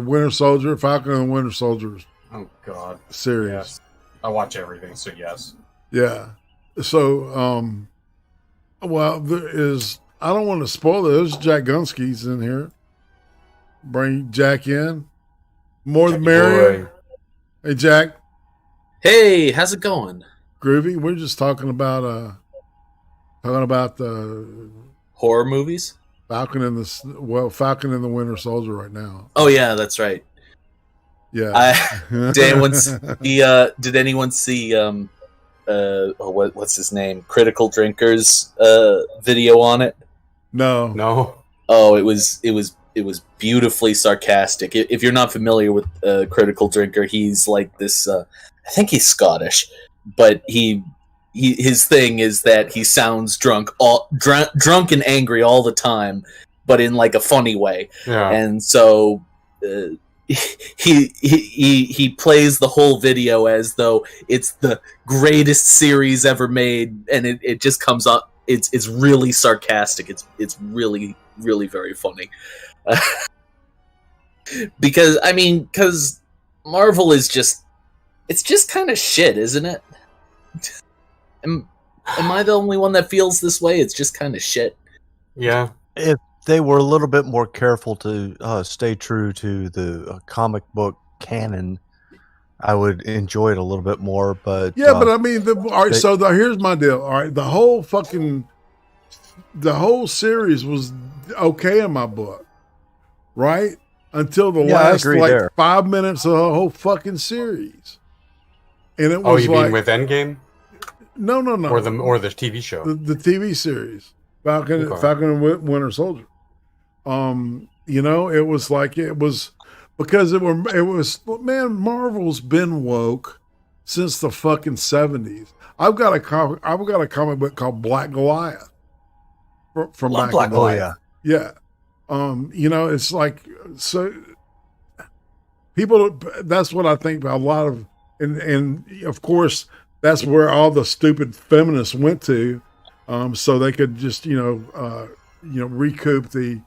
Winter Soldier, Falcon and the Winter Soldier? Oh God, series. Yes. I watch everything, so yes. Yeah. So, well, there is. I don't want to spoil it. There's Jack Gunski's in here. Bring Jack in. More the merrier. Hey, Jack. Hey, how's it going? Groovy. We're just talking about the horror movies. Falcon and the Winter Soldier right now. Oh yeah, that's right. Yeah. Did anyone see what's his name? Critical Drinkers video on it? No. Oh, it was beautifully sarcastic. If you're not familiar with Critical Drinker, he's like this. I think he's Scottish, but his thing is that he sounds drunk and angry all the time, but in like a funny way. Yeah. And so he plays the whole video as though it's the greatest series ever made, and it just comes up. It's really sarcastic. It's really, really very funny. Because Marvel is just kind of shit, isn't it? Am I the only one that feels this way? It's just kind of shit. Yeah. If they were a little bit more careful to stay true to the comic book canon, I would enjoy it a little bit more. But yeah, but I mean, all right. So here's my deal. All right, the whole series was okay in my book, right? Until the last 5 minutes of the whole fucking series, and it was you mean with Endgame? No. Or the TV show, the TV series, Falcon and Winter Soldier. It was like it was. Because it was Marvel's been woke since the fucking 70s. I've got a comic book called Black Goliath from back in the day. Yeah. It's like, so people, that's what I think about a lot of, and of course, that's where all the stupid feminists went to, so they could just, recoup the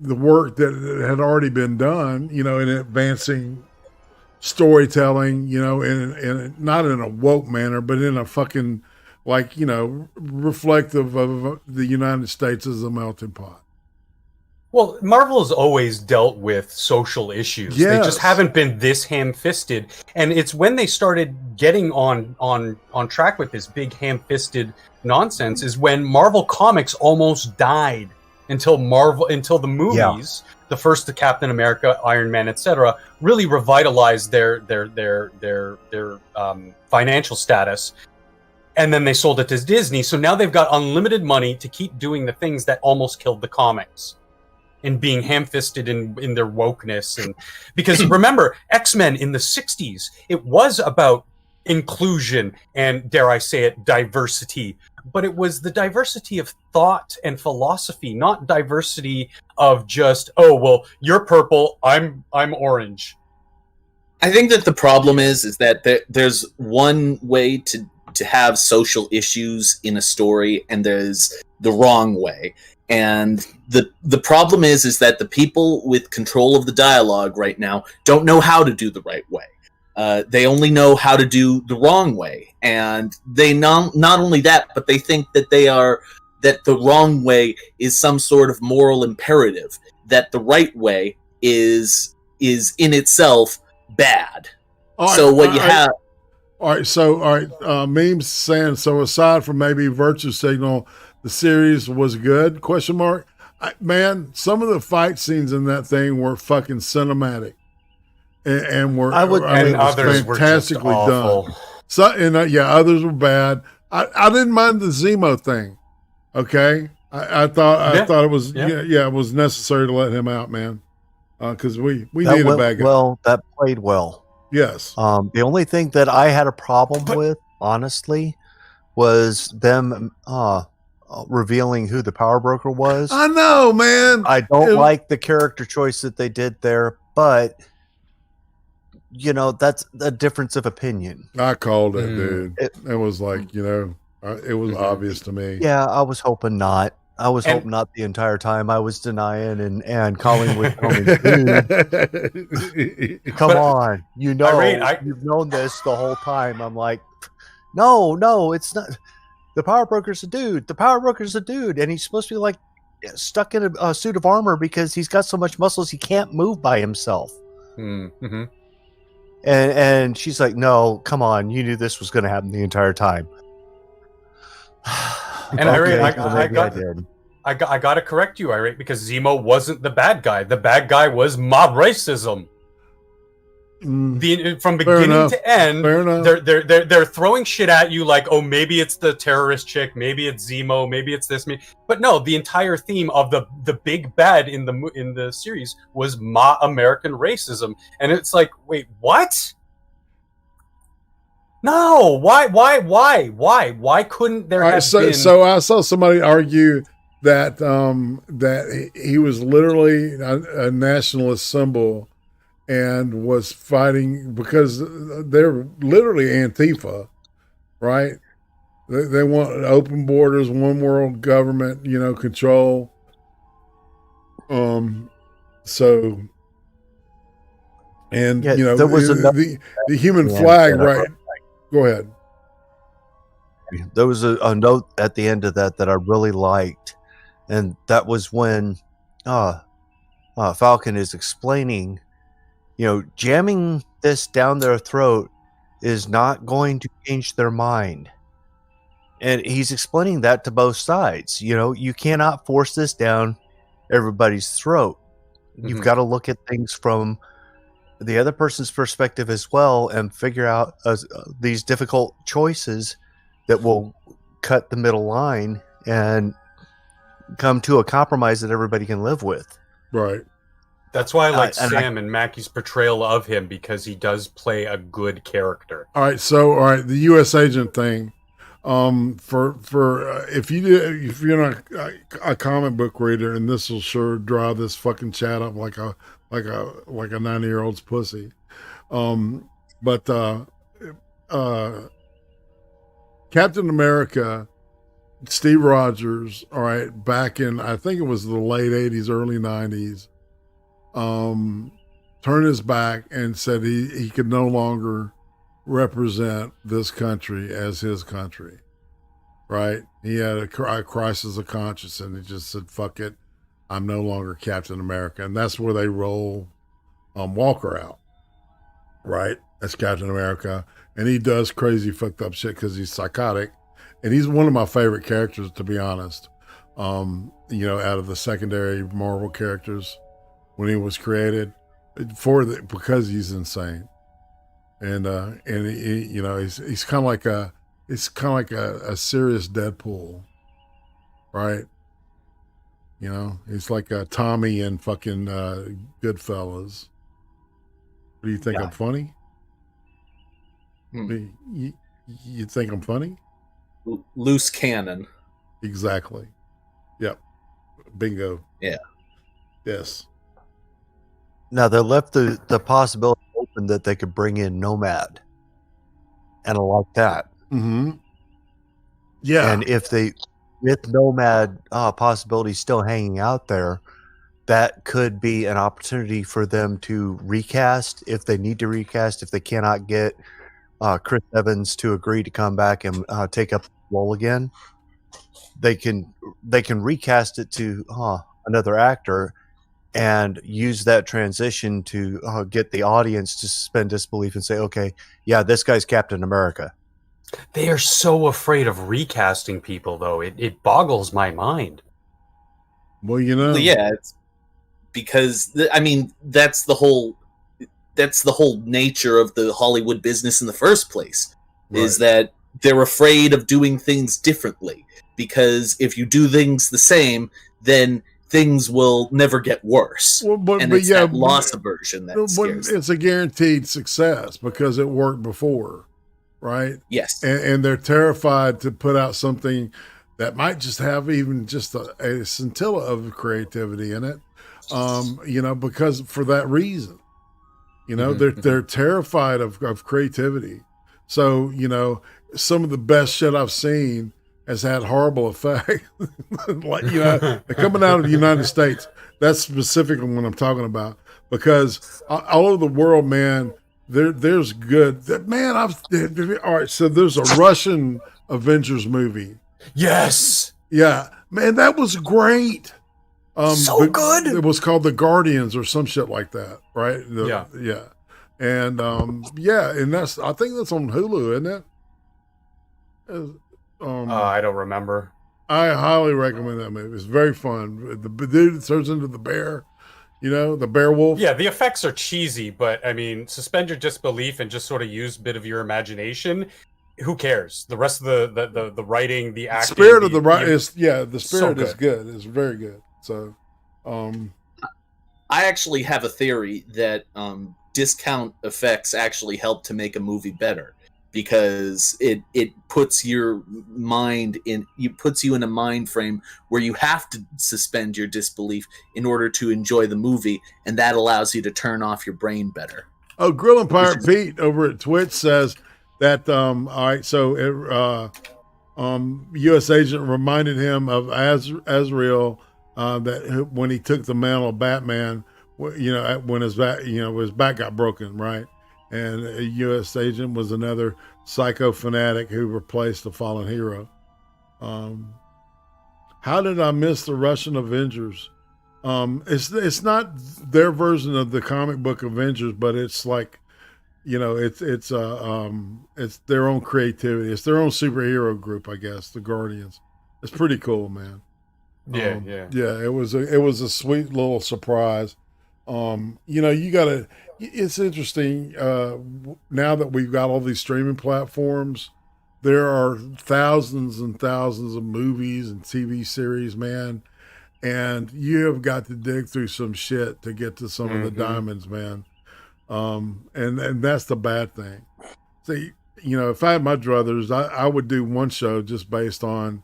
work that had already been done, in advancing storytelling, in not in a woke manner, but in a fucking reflective of the United States as a melting pot. Well, Marvel has always dealt with social issues. Yes. They just haven't been this ham-fisted. And it's when they started getting on track with this big ham-fisted nonsense is when Marvel Comics almost died until the movies, the first to Captain America, Iron Man, etc., really revitalized their financial status. And then they sold it to Disney. So now they've got unlimited money to keep doing the things that almost killed the comics. And being ham-fisted in their wokeness. And because remember, X-Men in the 60s, it was about inclusion and, dare I say it, diversity. But it was the diversity of thought and philosophy, not diversity of just, oh, well, you're purple, I'm orange. I think that the problem is that there's one way to have social issues in a story, and there's the wrong way. And the problem is that the people with control of the dialogue right now don't know how to do the right way. They only know how to do the wrong way. And they not only that, but they think that that the wrong way is some sort of moral imperative, that the right way is in itself bad. Memes saying, so aside from maybe Virtue Signal, the series was good? ? Man, some of the fight scenes in that thing were fucking cinematic, and others were fantastically done. So, others were bad. I didn't mind the Zemo thing. Okay, I thought it was it was necessary to let him out, man, because we need a bad guy. Well, that played well. Yes. The only thing that I had a problem with, honestly, was them revealing who the power broker was. I know, man. I don't like the character choice that they did there, but that's a difference of opinion. I called it, dude. It was like, it was obvious to me. Yeah, I was hoping not. I was hoping not the entire time. I was denying and Colleen was telling me, dude, come on. You've known this the whole time. I'm like, no, it's not. The power broker's a dude. The power broker's a dude. And he's supposed to be like stuck in a suit of armor because he's got so much muscles he can't move by himself. Mm-hmm. And she's like, no, come on. You knew this was going to happen the entire time. And I got to correct you, Irate, because Zemo wasn't the bad guy. The bad guy was mob racism. From beginning to end, they're throwing shit at you like, oh, maybe it's the terrorist chick, maybe it's Zemo, maybe it's this. But no, the entire theme of the big bad in the series was American racism, and it's like, wait, what? No, why couldn't there have been? So I saw somebody argue that he was literally a nationalist symbol and was fighting because they're literally Antifa, right? They want open borders, one world government, control. There was the human flag, right? Go ahead. There was a note at the end of that I really liked, and that was when Falcon is explaining, jamming this down their throat is not going to change their mind. And he's explaining that to both sides. You cannot force this down everybody's throat. You've got to look at things from the other person's perspective as well and figure out these difficult choices that will cut the middle line and come to a compromise that everybody can live with. Right. That's why I like Sam and Mackie's portrayal of him, because he does play a good character. All right. So, the U.S. agent thing. If you're not a comic book reader, and this will sure draw this fucking chat up like a 90-year-old's pussy. But Captain America, Steve Rogers, all right, back in, I think it was the late 80s, early 90s, turned his back and said he could no longer represent this country as his country, right? He had a crisis of conscience, and he just said, fuck it, I'm no longer Captain America. And that's where they roll Walker out, right? That's Captain America. And he does crazy fucked up shit because he's psychotic. And he's one of my favorite characters, to be honest. Out of the secondary Marvel characters when he was created, because he's insane. And he's kind of like a serious Deadpool, right? He's like a Tommy in fucking Goodfellas. Do you think I'm funny? You think I'm funny? Loose cannon. Exactly. Yep. Bingo. Yeah. Yes. Now they left the possibility open that they could bring in Nomad, and I like that. Mm-hmm. Yeah. And if they, with Nomad possibility still hanging out there, that could be an opportunity for them to recast if they need to recast. If they cannot get Chris Evans to agree to come back and take up the role again, they can recast it to another actor and use that transition to get the audience to suspend disbelief and say, okay, yeah, this guy's Captain America. They are so afraid of recasting people, though. It boggles my mind. Well, yeah, it's because that's the whole nature of the Hollywood business in the first place, right? Is that they're afraid of doing things differently, because if you do things the same, then things will never get worse. That loss aversion that scares them. It's a guaranteed success because it worked before, right? Yes. And they're terrified to put out something that might just have even just a scintilla of creativity in it, because for that reason, they're terrified of creativity. So, some of the best shit I've seen has had horrible effect. Coming out of the United States, that's specifically what I'm talking about, because all over the world, man, there's good. All right, so there's a Russian Avengers movie. Yes. Yeah, man, that was great. So good. It was called The Guardians or some shit like that, right? Yeah. And and I think that's on Hulu, isn't it? I don't remember. I highly recommend that movie. It's very fun. The dude turns into the bear, the bear wolf. Yeah, the effects are cheesy, but suspend your disbelief and just sort of use a bit of your imagination. Who cares? The rest of the writing, the acting, spirit of the writing is the spirit so is good. It's very good. So, I actually have a theory that discount effects actually help to make a movie better, because it puts your mind in a mind frame where you have to suspend your disbelief in order to enjoy the movie, and that allows you to turn off your brain better. Oh, Grill and Pirate Pete over at Twitch says that all right, so U.S. agent reminded him of Azrael that when he took the mantle of Batman, when his back got broken, right? And a U.S. agent was another psycho fanatic who replaced the fallen hero. How did I miss the Russian Avengers? It's not their version of the comic book Avengers, but it's like, it's their own creativity. It's their own superhero group, I guess. The Guardians. It's pretty cool, man. Yeah. It was a sweet little surprise. It's interesting now that we've got all these streaming platforms. There are thousands and thousands of movies and TV series, man, and you have got to dig through some shit to get to some of the diamonds, man. And that's the bad thing. See, if I had my druthers, I would do one show just based on,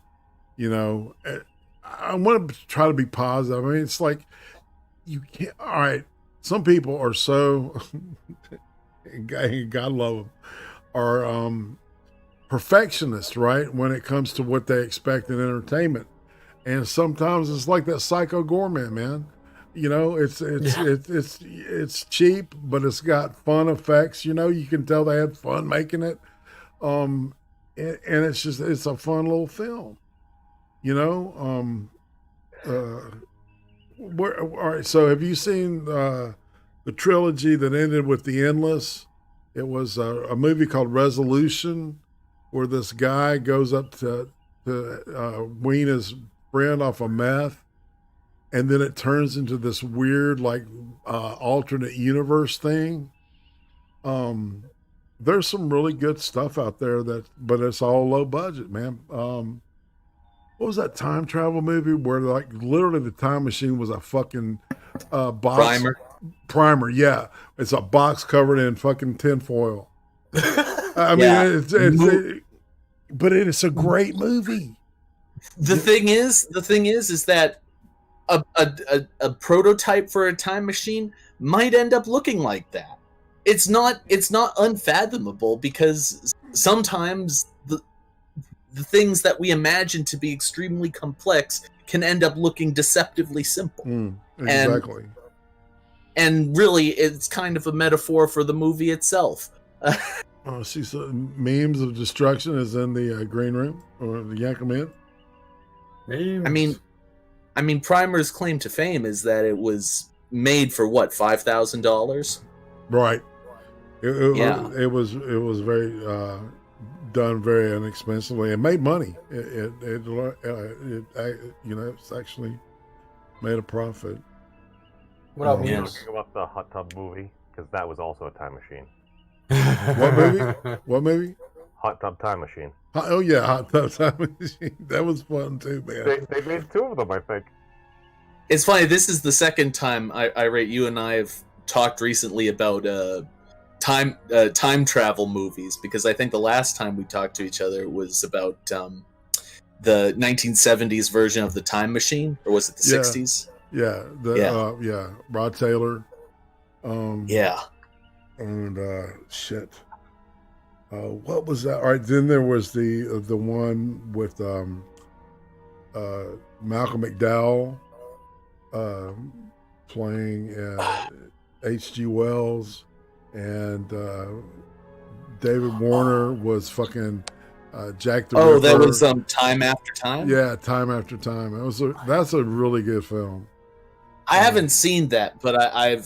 I want to try to be positive. I mean, it's like you can't. All right, some people are so, God love them, are perfectionists, right? When it comes to what they expect in entertainment, and sometimes it's like that Psycho Gourmet, man. It's cheap, but it's got fun effects. You can tell they had fun making it, and it's a fun little film. All right. So, have you seen the trilogy that ended with The Endless? It was a movie called Resolution, where this guy goes up to wean his friend off of meth. And then it turns into this weird, alternate universe thing. There's some really good stuff out there but it's all low budget, man. What was that time travel movie where literally the time machine was a fucking box? Primer, yeah. It's a box covered in fucking tinfoil. I mean, but it's a great movie. The thing is that a prototype for a time machine might end up looking like that. It's not unfathomable, because sometimes the things that we imagine to be extremely complex can end up looking deceptively simple. Exactly. And really, it's kind of a metaphor for the movie itself. Oh, see, so memes of destruction is in the green room, or the yank 'em in. Memes. I mean, Primer's claim to fame is that it was made for what, $5,000? Right. It was very done very inexpensively and made money. It's actually made a profit. What about talking about the hot tub movie? Because that was also a time machine. What movie? Hot Tub Time Machine. Oh yeah, Hot Tub Time Machine. That was fun too, man. They made two of them, I think. It's funny. This is the second time IRATE, you and I have talked recently about time travel movies, because I think the last time we talked to each other was about the 1970s version of the Time Machine, or was it the 60s? Yeah, Rod Taylor. And shit. What was that? All right, then there was the one with Malcolm McDowell playing H.G. Wells, and David Warner was fucking Jack the Ripper. Oh, that was Time After Time? Yeah, Time After Time. That's a really good film. I haven't seen that, but I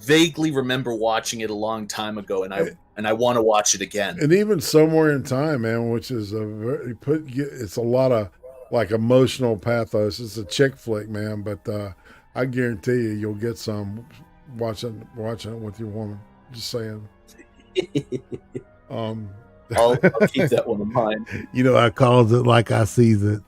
vaguely remember watching it a long time ago, and I want to watch it again. And even Somewhere in Time, man, which is it's a lot of emotional pathos. It's a chick flick, man, but I guarantee you'll get some watching it with your woman. Just saying. I'll keep that one in mind. I calls it like I sees it,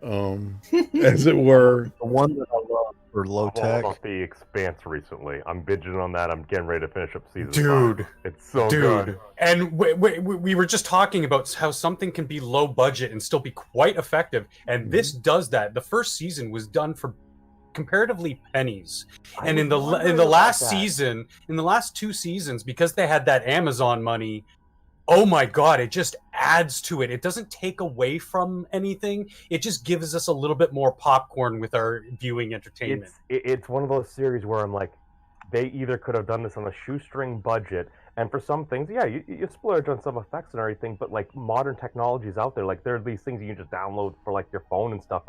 as it were. The one that I love for low tech. About The Expanse recently. I'm binging on that. I'm getting ready to finish up season 5. Dude, It's so good. And we were just talking about how something can be low budget and still be quite effective, and this does that. The first season was done for comparatively pennies, and in the last season, in the last 2 seasons, because they had that Amazon money, oh my god, it just adds to it. It doesn't take away from anything. It just gives us a little bit more popcorn with our viewing entertainment. It's one of those series where I'm like, they either could have done this on a shoestring budget, and for some things, yeah, you splurge on some effects and everything, but modern technology is out there. There are these things you can just download for your phone and stuff,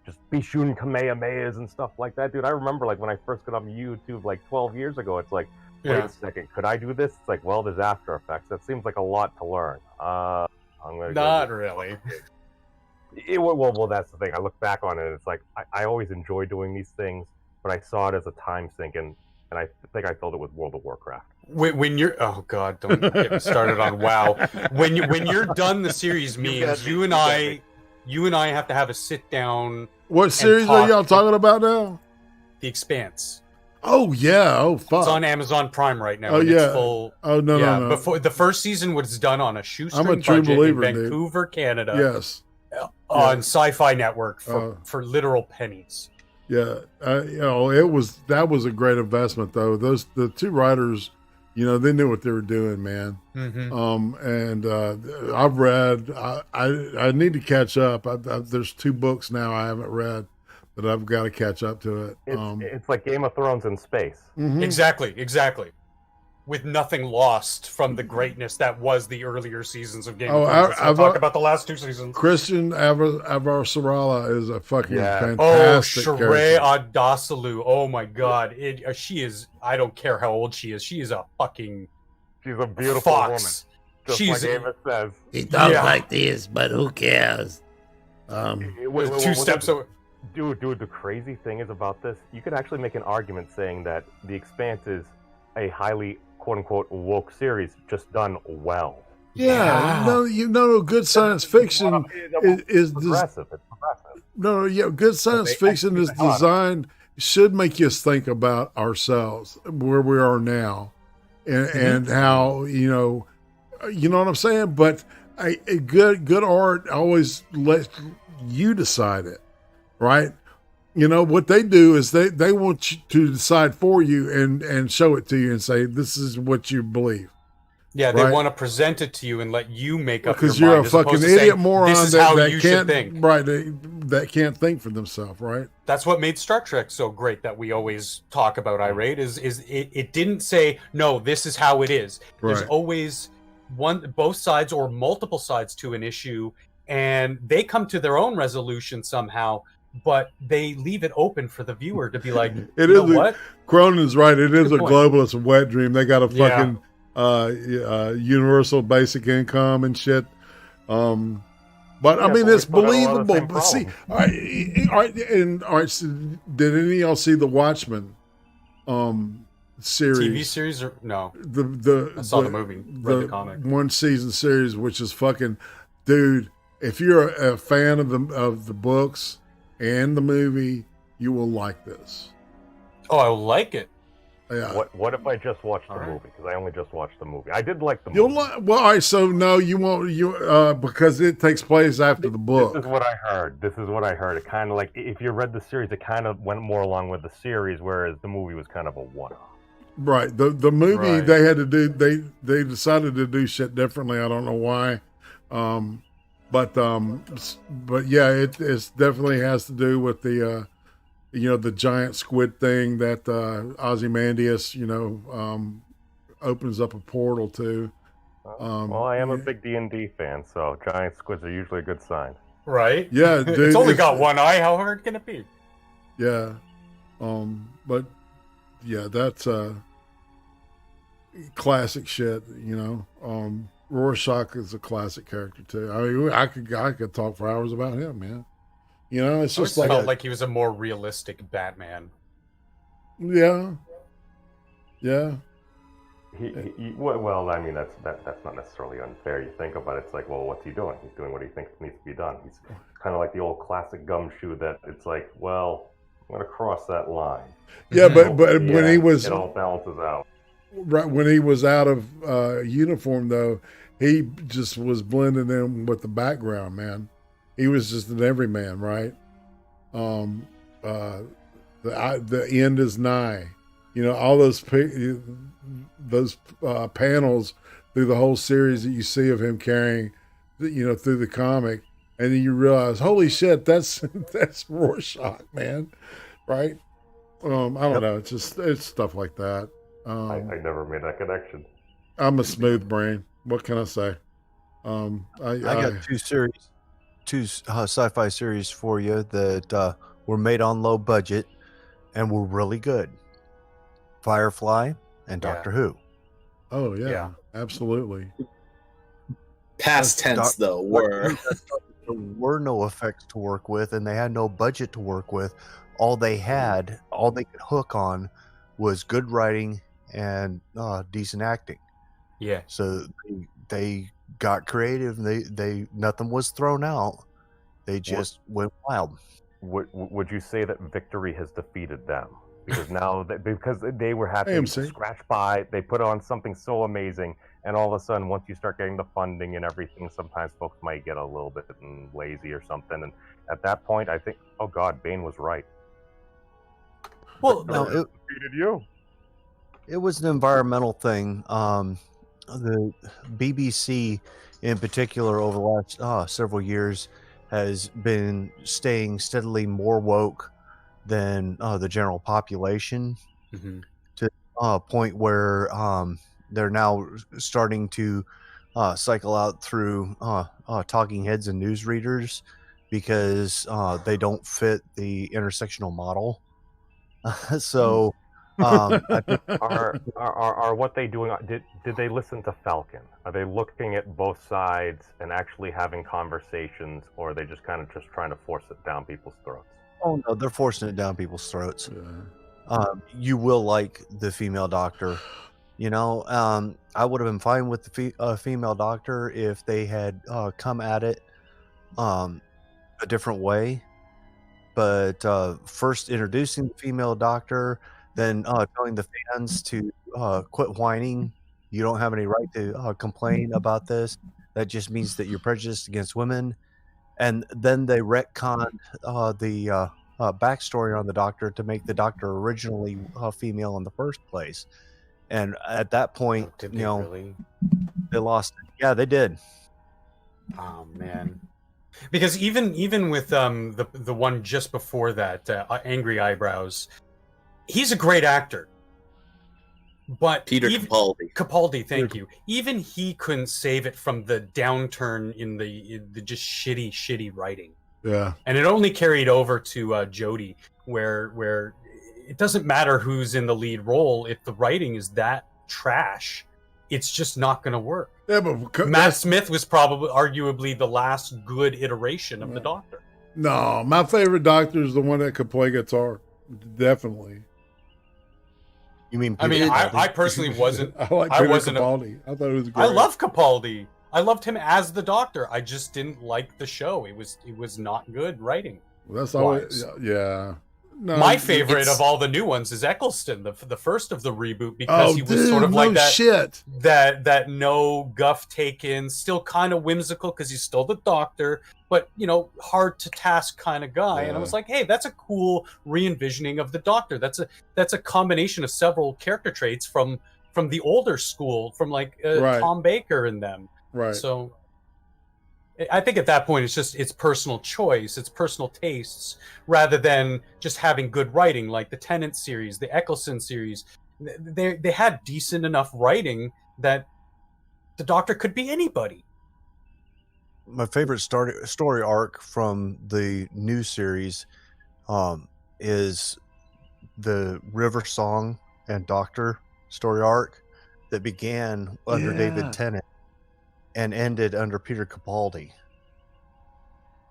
just be shooting Kamehamehas and stuff like that, dude. I remember when I first got on YouTube 12 years ago, it's wait a second, could I do this? It's well, there's After Effects. That seems like a lot to learn. I'm gonna Not really. Well, that's the thing. I look back on it, and it's I always enjoy doing these things, but I saw it as a time sink, and I think I felt it with World of Warcraft. When you're don't get me started on WoW. When you're done the series, means you and I have to have a sit down. What series are y'all talking about now? The Expanse. Oh yeah. Oh fuck. It's on Amazon Prime right now. Oh and yeah. It's full. Oh no, yeah, no. Before the first season was done on a shoestring I'm a true budget believer, in dude. Vancouver, Canada. Yes. On Sci-Fi Network for literal pennies. Yeah, that was a great investment though. The two writers, they knew what they were doing, man. And I've read. I need to catch up. There's 2 books now I haven't read that I've got to catch up to it. It's like Game of Thrones in space. Exactly. With nothing lost from the greatness that was the earlier seasons of Game of Thrones. I'll talk about the last 2 seasons. Christian Avar-Sarala is a fucking fantastic Sheree character. Adasalu. Oh my god. She is, I don't care how old she is. She is a fucking She's a beautiful woman. Just like Ava says. He talks like this, but who cares? Wait, 2 steps over. Dude, the crazy thing is about this, you could actually make an argument saying that The Expanse is a highly quote-unquote woke series just done well. Yeah. No, good science fiction is progressive. It's progressive. No, good science fiction is designed, should make us think about ourselves, where we are now, and how, you know what I'm saying? But a good art always lets you decide it, right? What they do is they want you to decide for you and show it to you and say, this is what you believe. Yeah, they want to present it to you and let you make up your mind. Because you're a fucking idiot moron that can't think. Right, that can't think for themselves, right? That's what made Star Trek so great that we always talk about IRATE is it didn't say, no, this is how it is. Right. There's always both sides or multiple sides to an issue, and they come to their own resolution somehow, but they leave it open for the viewer to be like, what? Cronin's right. It is Good a point. globalist wet dream. They got a fucking universal basic income and shit. But I mean, it's believable. But see, all right. So did any of y'all see the Watchmen series? TV series or no? I saw the movie, read the comic. 1 season series, which is fucking, dude. If you're a fan of the books and the movie, you will like this. Oh, I will like it. Yeah. What if I just watched the movie? Because I only just watched the movie. I did like the movie. Well, all right. So no, you won't. Because it takes place after the book. This is what I heard. It kind of like, if you read the series, it kind of went more along with the series, whereas the movie was kind of a one-off. Right. The movie, Right. they had to do. They decided to do shit differently. I don't know why. But yeah, it's definitely has to do with the the giant squid thing that Ozymandias opens up a portal to. Well, I am a big D&D fan, so giant squids are usually a good sign. Right? Yeah, dude, it's only got one eye. How hard can it be? Yeah. But yeah, that's classic shit. Rorschach is a classic character too. I mean, I could talk for hours about him, man. It's just felt like he was a more realistic Batman. Yeah. Well, I mean, that's not necessarily unfair. You think about it, it's like, well, what's he doing? He's doing what he thinks needs to be done. He's kind of like the old classic gumshoe that it's like, well, I'm going to cross that line. Yeah, but when he was, it all balances out. Right, when he was out of uniform, though, he just was blending in with the background, man. He was just an everyman, right? The end is nigh. All those panels through the whole series that you see of him carrying, through the comic, and then you realize, holy shit, that's Rorschach, man, right? I don't know. It's stuff like that. I never made that connection. I'm a smooth brain. What can I say? I got two sci-fi series for you that were made on low budget and were really good. Firefly and Doctor Who. Oh yeah, absolutely. Past tense though, there were no effects to work with, and they had no budget to work with. All they could hook on was good writing and decent acting. Yeah. So they got creative. They nothing was thrown out. They just went wild. Would you say that victory has defeated them? because now because they were happy to AMC. scratch by, they put on something so amazing, and all of a sudden, once you start getting the funding and everything, sometimes folks might get a little bit lazy or something. And at that point, I think, oh God, Bane was right. Well, No, defeated you. It was an environmental thing. The BBC, in particular, over the last several years, has been staying steadily more woke than the general population, to a point where they're now starting to cycle out through talking heads and newsreaders because they don't fit the intersectional model. So I think are what they doing? Did they listen to Falcon? Are they looking at both sides and actually having conversations, or are they just kind of just trying to force it down people's throats? Oh no, they're forcing it down people's throats. You will like the female doctor. You know, I would have been fine with the female doctor if they had come at it a different way. But first introducing the female doctor, then telling the fans to quit whining. You don't have any right to complain about this. That just means that you're prejudiced against women. And then they retconned the backstory on the doctor to make the doctor originally female in the first place. And at that point, Did you they know, really? they lost it. Yeah, they did. Oh man. Because even with the one just before that, Angry Eyebrows, he's a great actor. But Peter Capaldi. Capaldi, thank you. Even he couldn't save it from the downturn in the just shitty writing. Yeah. And it only carried over to Jodie, where it doesn't matter who's in the lead role. If the writing is that trash, it's just not going to work. Yeah, but Matt Smith was arguably the last good iteration of the Doctor. No, my favorite Doctor is the one that could play guitar. Definitely. You mean? I mean, I personally wasn't. I like Peter Capaldi. I thought it was great. I love Capaldi. I loved him as the Doctor. I just didn't like the show. It was not good writing. Well, that's always, yeah. No, my favorite of all the new ones is Eccleston, the first of the reboot, because he was sort of like that no guff taken, still kind of whimsical because he's still the Doctor, but hard to task kind of guy. And I was like, hey, that's a cool re-envisioning of the Doctor. That's a combination of several character traits from the older school, from like Tom Baker and them. Right. So I think at that point it's personal choice, it's personal tastes, rather than just having good writing like the Tennant series, the Eccleston series. They had decent enough writing that the Doctor could be anybody. My favorite story arc from the new series is the River Song and Doctor story arc that began under David Tennant and ended under Peter Capaldi.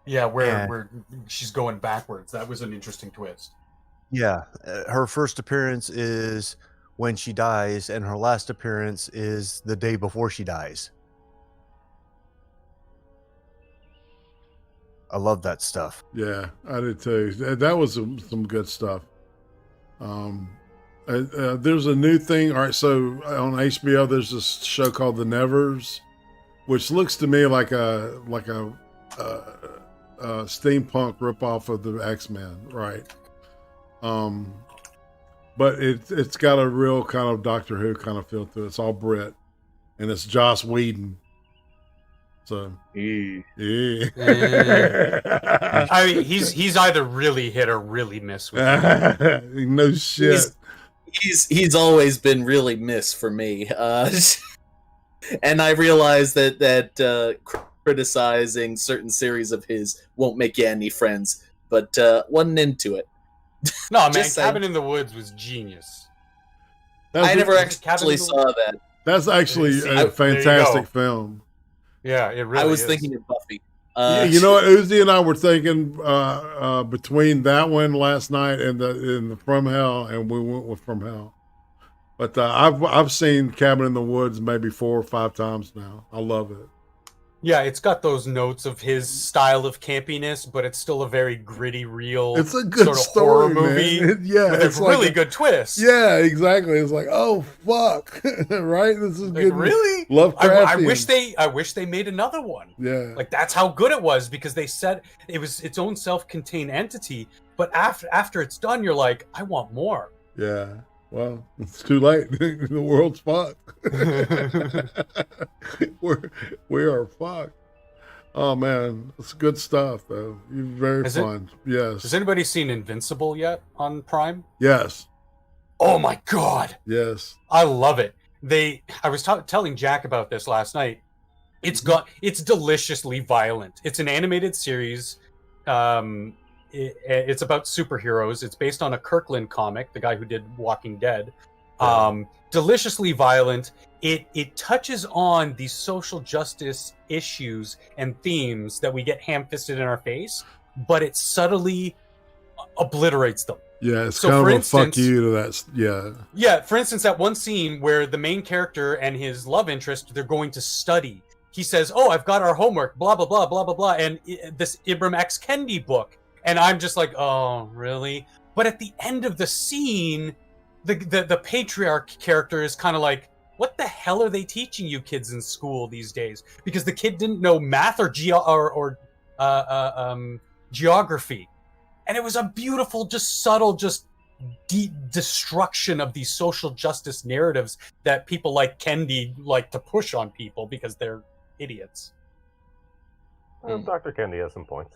Yeah, where she's going backwards. That was an interesting twist. Yeah, her first appearance is when she dies, and her last appearance is the day before she dies. I love that stuff. Yeah, I did too. That was some good stuff. There's a new thing. All right, so on HBO, there's this show called The Nevers, which looks to me like a steampunk ripoff of the X-Men, right? But it's got a real kind of Doctor Who kind of feel to it. It's all Brit, and it's Joss Whedon. So I mean, he's either really hit or really miss with it. No shit. He's always been really miss for me. And I realize that criticizing certain series of his won't make you any friends, but wasn't into it. No, man, Cabin in the Woods was genius. I never actually saw that. That's actually a fantastic film. Yeah, it really is. I was thinking of Buffy. You know what, Uzi and I were thinking between that one last night and the From Hell, and we went with From Hell. But I've seen Cabin in the Woods maybe 4 or 5 times now. I love it. Yeah, it's got those notes of his style of campiness, but it's still a very gritty, real. It's a good sort of story, horror movie. man. Yeah, with it's a like really good twist. Yeah, exactly. It's like, oh fuck, right? This is good. Really? Lovecraftian. I wish they made another one. Yeah. Like that's how good it was because they said it was its own self-contained entity. But after it's done, you're like, I want more. Yeah. Well, it's too late. The world's fucked. we are fucked. Oh man, it's good stuff though. You're very fun. Yes. Has anybody seen Invincible yet on Prime? Yes. Oh my god. Yes. I love it. I was telling Jack about this last night. It's deliciously violent. It's an animated series. It's about superheroes. It's based on a Kirkland comic, the guy who did Walking Dead. Deliciously violent. It touches on these social justice issues and themes that we get ham-fisted in our face, but it subtly obliterates them. Yeah, it's So, kind for of a instance- fuck you to that. Yeah. Yeah, for instance, that one scene where the main character and his love interest, they're going to study. He says, "Oh, I've got our homework, blah, blah, blah, blah, blah, blah," and this Ibram X. Kendi book. And I'm just like, oh, really? But at the end of the scene, the patriarch character is kind of like, what the hell are they teaching you kids in school these days? Because the kid didn't know math or geography. And it was a beautiful, just subtle, just deep destruction of these social justice narratives that people like Kendi like to push on people because they're idiots. Dr. Kendi has some points.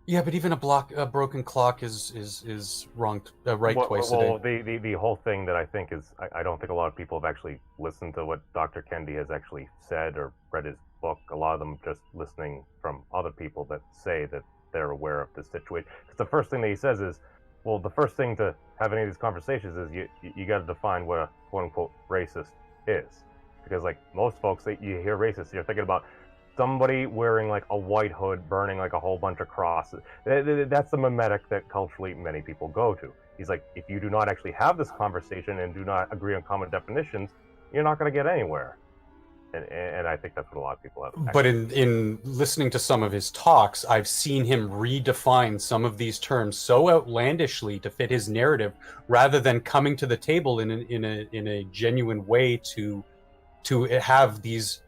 Yeah, but even a broken clock is wrong, right twice a day. The whole thing that I think is, I don't think a lot of people have actually listened to what Dr. Kendi has actually said or read his book. A lot of them just listening from other people that say that they're aware of this situation. Because the first thing that he says is, well, the first thing to have any of these conversations is you got to define what a quote-unquote racist is. Because like most folks, that you hear racist, you're thinking about somebody wearing like a white hood, burning like a whole bunch of crosses. That's the mimetic that culturally many people go to. He's like, if you do not actually have this conversation and do not agree on common definitions, you're not going to get anywhere. And I think that's what a lot of people have. But in listening to some of his talks, I've seen him redefine some of these terms so outlandishly to fit his narrative, rather than coming to the table in a genuine way to have these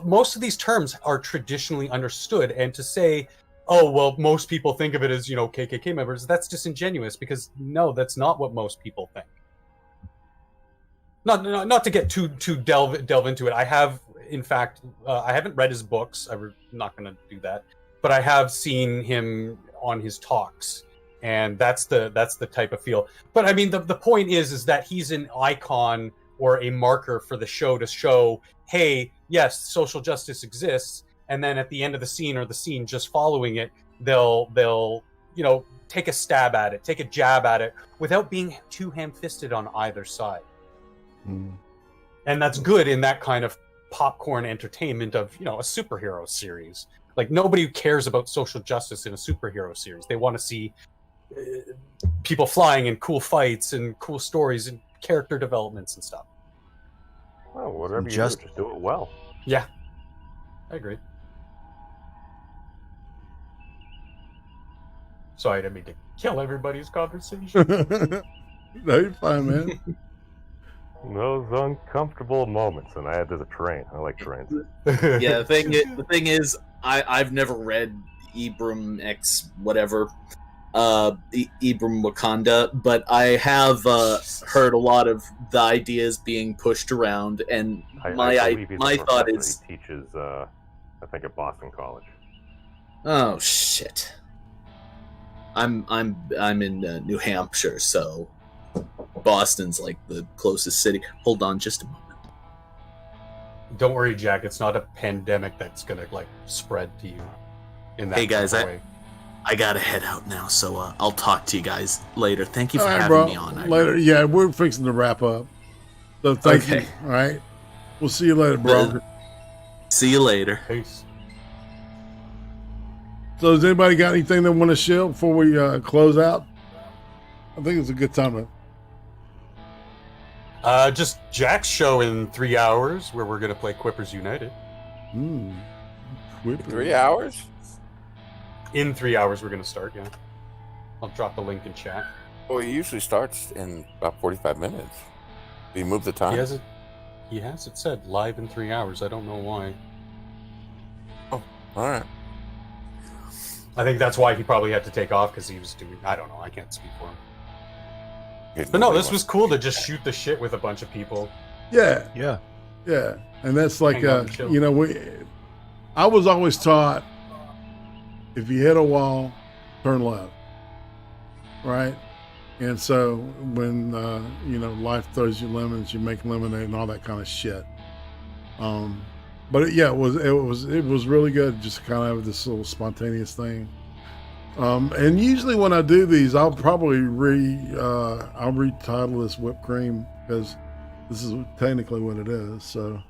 most of these terms are traditionally understood, and to say, oh well, most people think of it as KKK members, that's disingenuous, because no, that's not what most people think. Not to get too delve into it. I have, in fact, I haven't read his books. I'm not going to do that, but I have seen him on his talks, and that's the type of feel. But I mean, the point is that he's an icon or a marker for the show to show, hey, yes, social justice exists, and then at the end of the scene or the scene just following it, they'll take a stab at it, take a jab at it, without being too ham-fisted on either side. And that's good in that kind of popcorn entertainment of a superhero series. Like, nobody cares about social justice in a superhero series. They want to see people flying and cool fights and cool stories and character developments and stuff. Well, whatever you do, just do it well. Yeah, I agree. Sorry, I didn't mean to kill everybody's conversation. No, you're fine, man. Those uncomfortable moments, and I had to the train. I like trains. Yeah, the thing is, I've never read Ibram X whatever, Ibram Wakanda, but I have heard a lot of the ideas being pushed around, and my thought is he teaches, I think, at Boston College. Oh shit! I'm in New Hampshire, so Boston's like the closest city. Hold on just a moment. Don't worry, Jack. It's not a pandemic that's gonna spread to you. Hey guys, I gotta head out now, so I'll talk to you guys later. Thank you for having bro. me on. Later, yeah, we're fixing to wrap up. So thank you. All right, we'll see you later, bro. See you later. Peace. So, has anybody got anything they want to share before we close out? I think it's a good time to. Just Jack's show in 3 hours, where we're gonna play Quippers United. In 3 hours? In 3 hours, we're going to start, yeah. I'll drop the link in chat. Well, it usually starts in about 45 minutes. Do you move the time? He has it said live in 3 hours. I don't know why. Oh, all right. I think that's why he probably had to take off, because he was doing... I don't know. I can't speak for him. But no, this was cool to just shoot the shit with a bunch of people. Yeah. Yeah. Yeah. And that's like, Hang out and chill. you know, I was always taught, if you hit a wall, turn left. Right? And so when, you know, life throws you lemons, you make lemonade and all that kind of shit. But it was really good. Just kind of have this little spontaneous thing. And usually when I do these, I'll probably I'll retitle this whipped cream, because this is technically what it is. So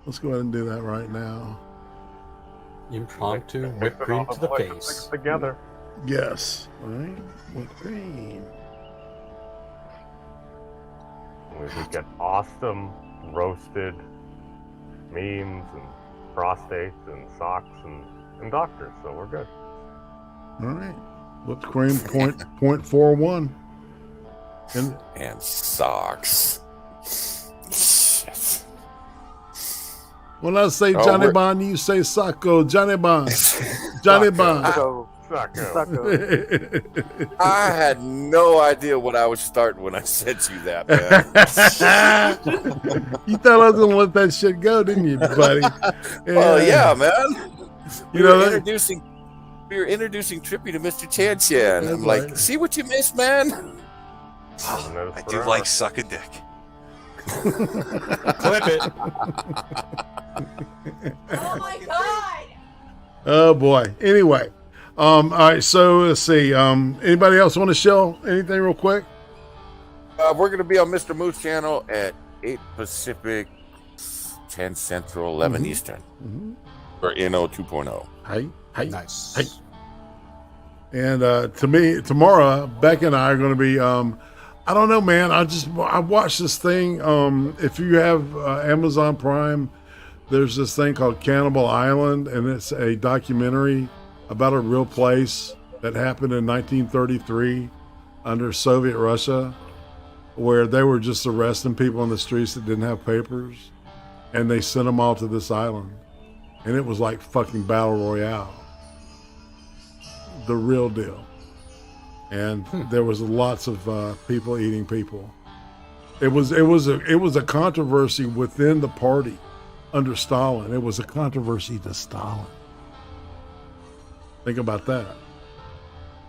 let's go ahead and do that right now. Impromptu whipped cream to the face. Together. Yes. All right. Whipped cream. We get awesome roasted memes and prostates and socks and doctors, so we're good. All right. Whipped cream 0.41. And socks. Shit. When I say Johnny Bond, you say Sacco. Johnny Bond. Johnny Bond. I had no idea what I was starting when I sent you that, man. You thought I was gonna let that shit go, didn't you, buddy? Well, yeah, man. You know, we were introducing Trippy to Mr. Chan Chan. I'm like, see what you missed, man? I do like sucking dick. Clip it. Oh my god! Oh boy. Anyway. All right, so let's see. Anybody else want to show anything real quick? We're going to be on Mr. Moose channel at 8 Pacific, 10 Central, 11 Eastern. For NO 2.0. Hey. Nice. Hey. And to me, tomorrow, Beck and I are going to be, I don't know, man. I watched this thing. If you have Amazon Prime, there's this thing called Cannibal Island, and it's a documentary about a real place that happened in 1933 under Soviet Russia, where they were just arresting people on the streets that didn't have papers, and they sent them all to this island. And it was like fucking battle royale. The real deal. And there was lots of people eating people. It was a controversy within the party under Stalin. It was a controversy to Stalin. Think about that.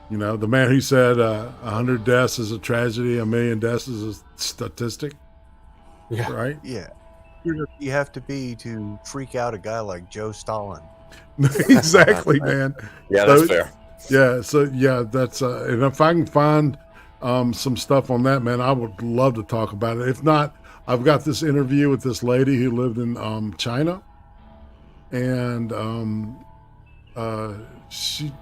You know, the man who said 100 deaths is a tragedy, 1,000,000 deaths is a statistic. Yeah. Right? Yeah. You have to be to freak out a guy like Joe Stalin. Exactly, man. Yeah, that's fair. Yeah, so yeah, that's and if I can find some stuff on that, man, I would love to talk about it. If not, I've got this interview with this lady who lived in China, and she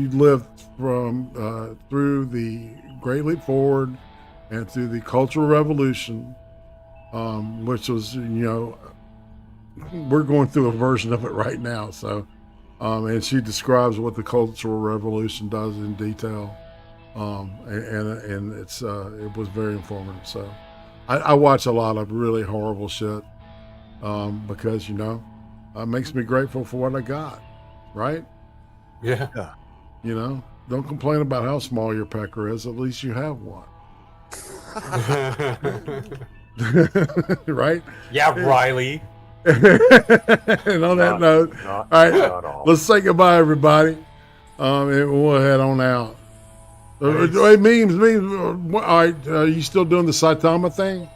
lived from through the Great Leap Forward and through the Cultural Revolution, which was, you know, we're going through a version of it right now. So, and she describes what the Cultural Revolution does in detail, and it's it was very informative. So, I watch a lot of really horrible shit because, you know, it makes me grateful for what I got, right? Yeah. You know, don't complain about how small your pecker is. At least you have one. Right? Yeah, Riley. And on that note, all right, let's say goodbye, everybody. And we'll head on out. Hey, memes. All right, are you still doing the Saitama thing?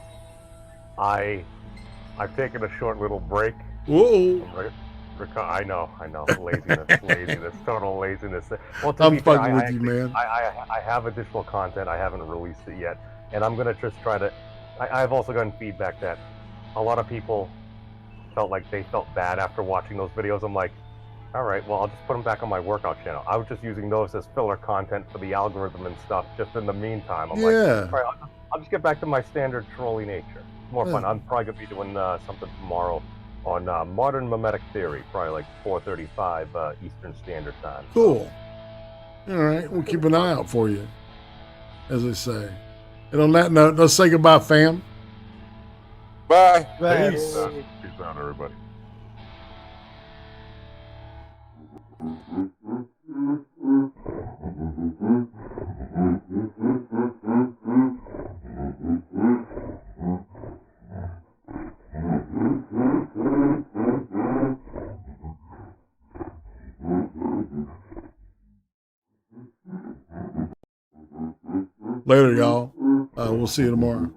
I've taken a short little break. Whoa. I know. Laziness, total laziness. Well, I'm fucking with you, man. I have additional content. I haven't released it yet, and I'm gonna just try to. I've also gotten feedback that a lot of people felt like they felt bad after watching those videos. I'm like, all right, well, I'll just put them back on my workout channel. I was just using those as filler content for the algorithm and stuff. Just in the meantime, I'm like, all right, I'll just get back to my standard trolly nature. More fun. I'm probably gonna be doing something tomorrow on Modern Mimetic Theory, probably like 4:35 Eastern Standard Time. Cool. All right, we'll keep an eye out for you, as they say. And on that note, let's say goodbye, fam. Bye. Peace. Peace out, everybody. Later, y'all. We'll see you tomorrow.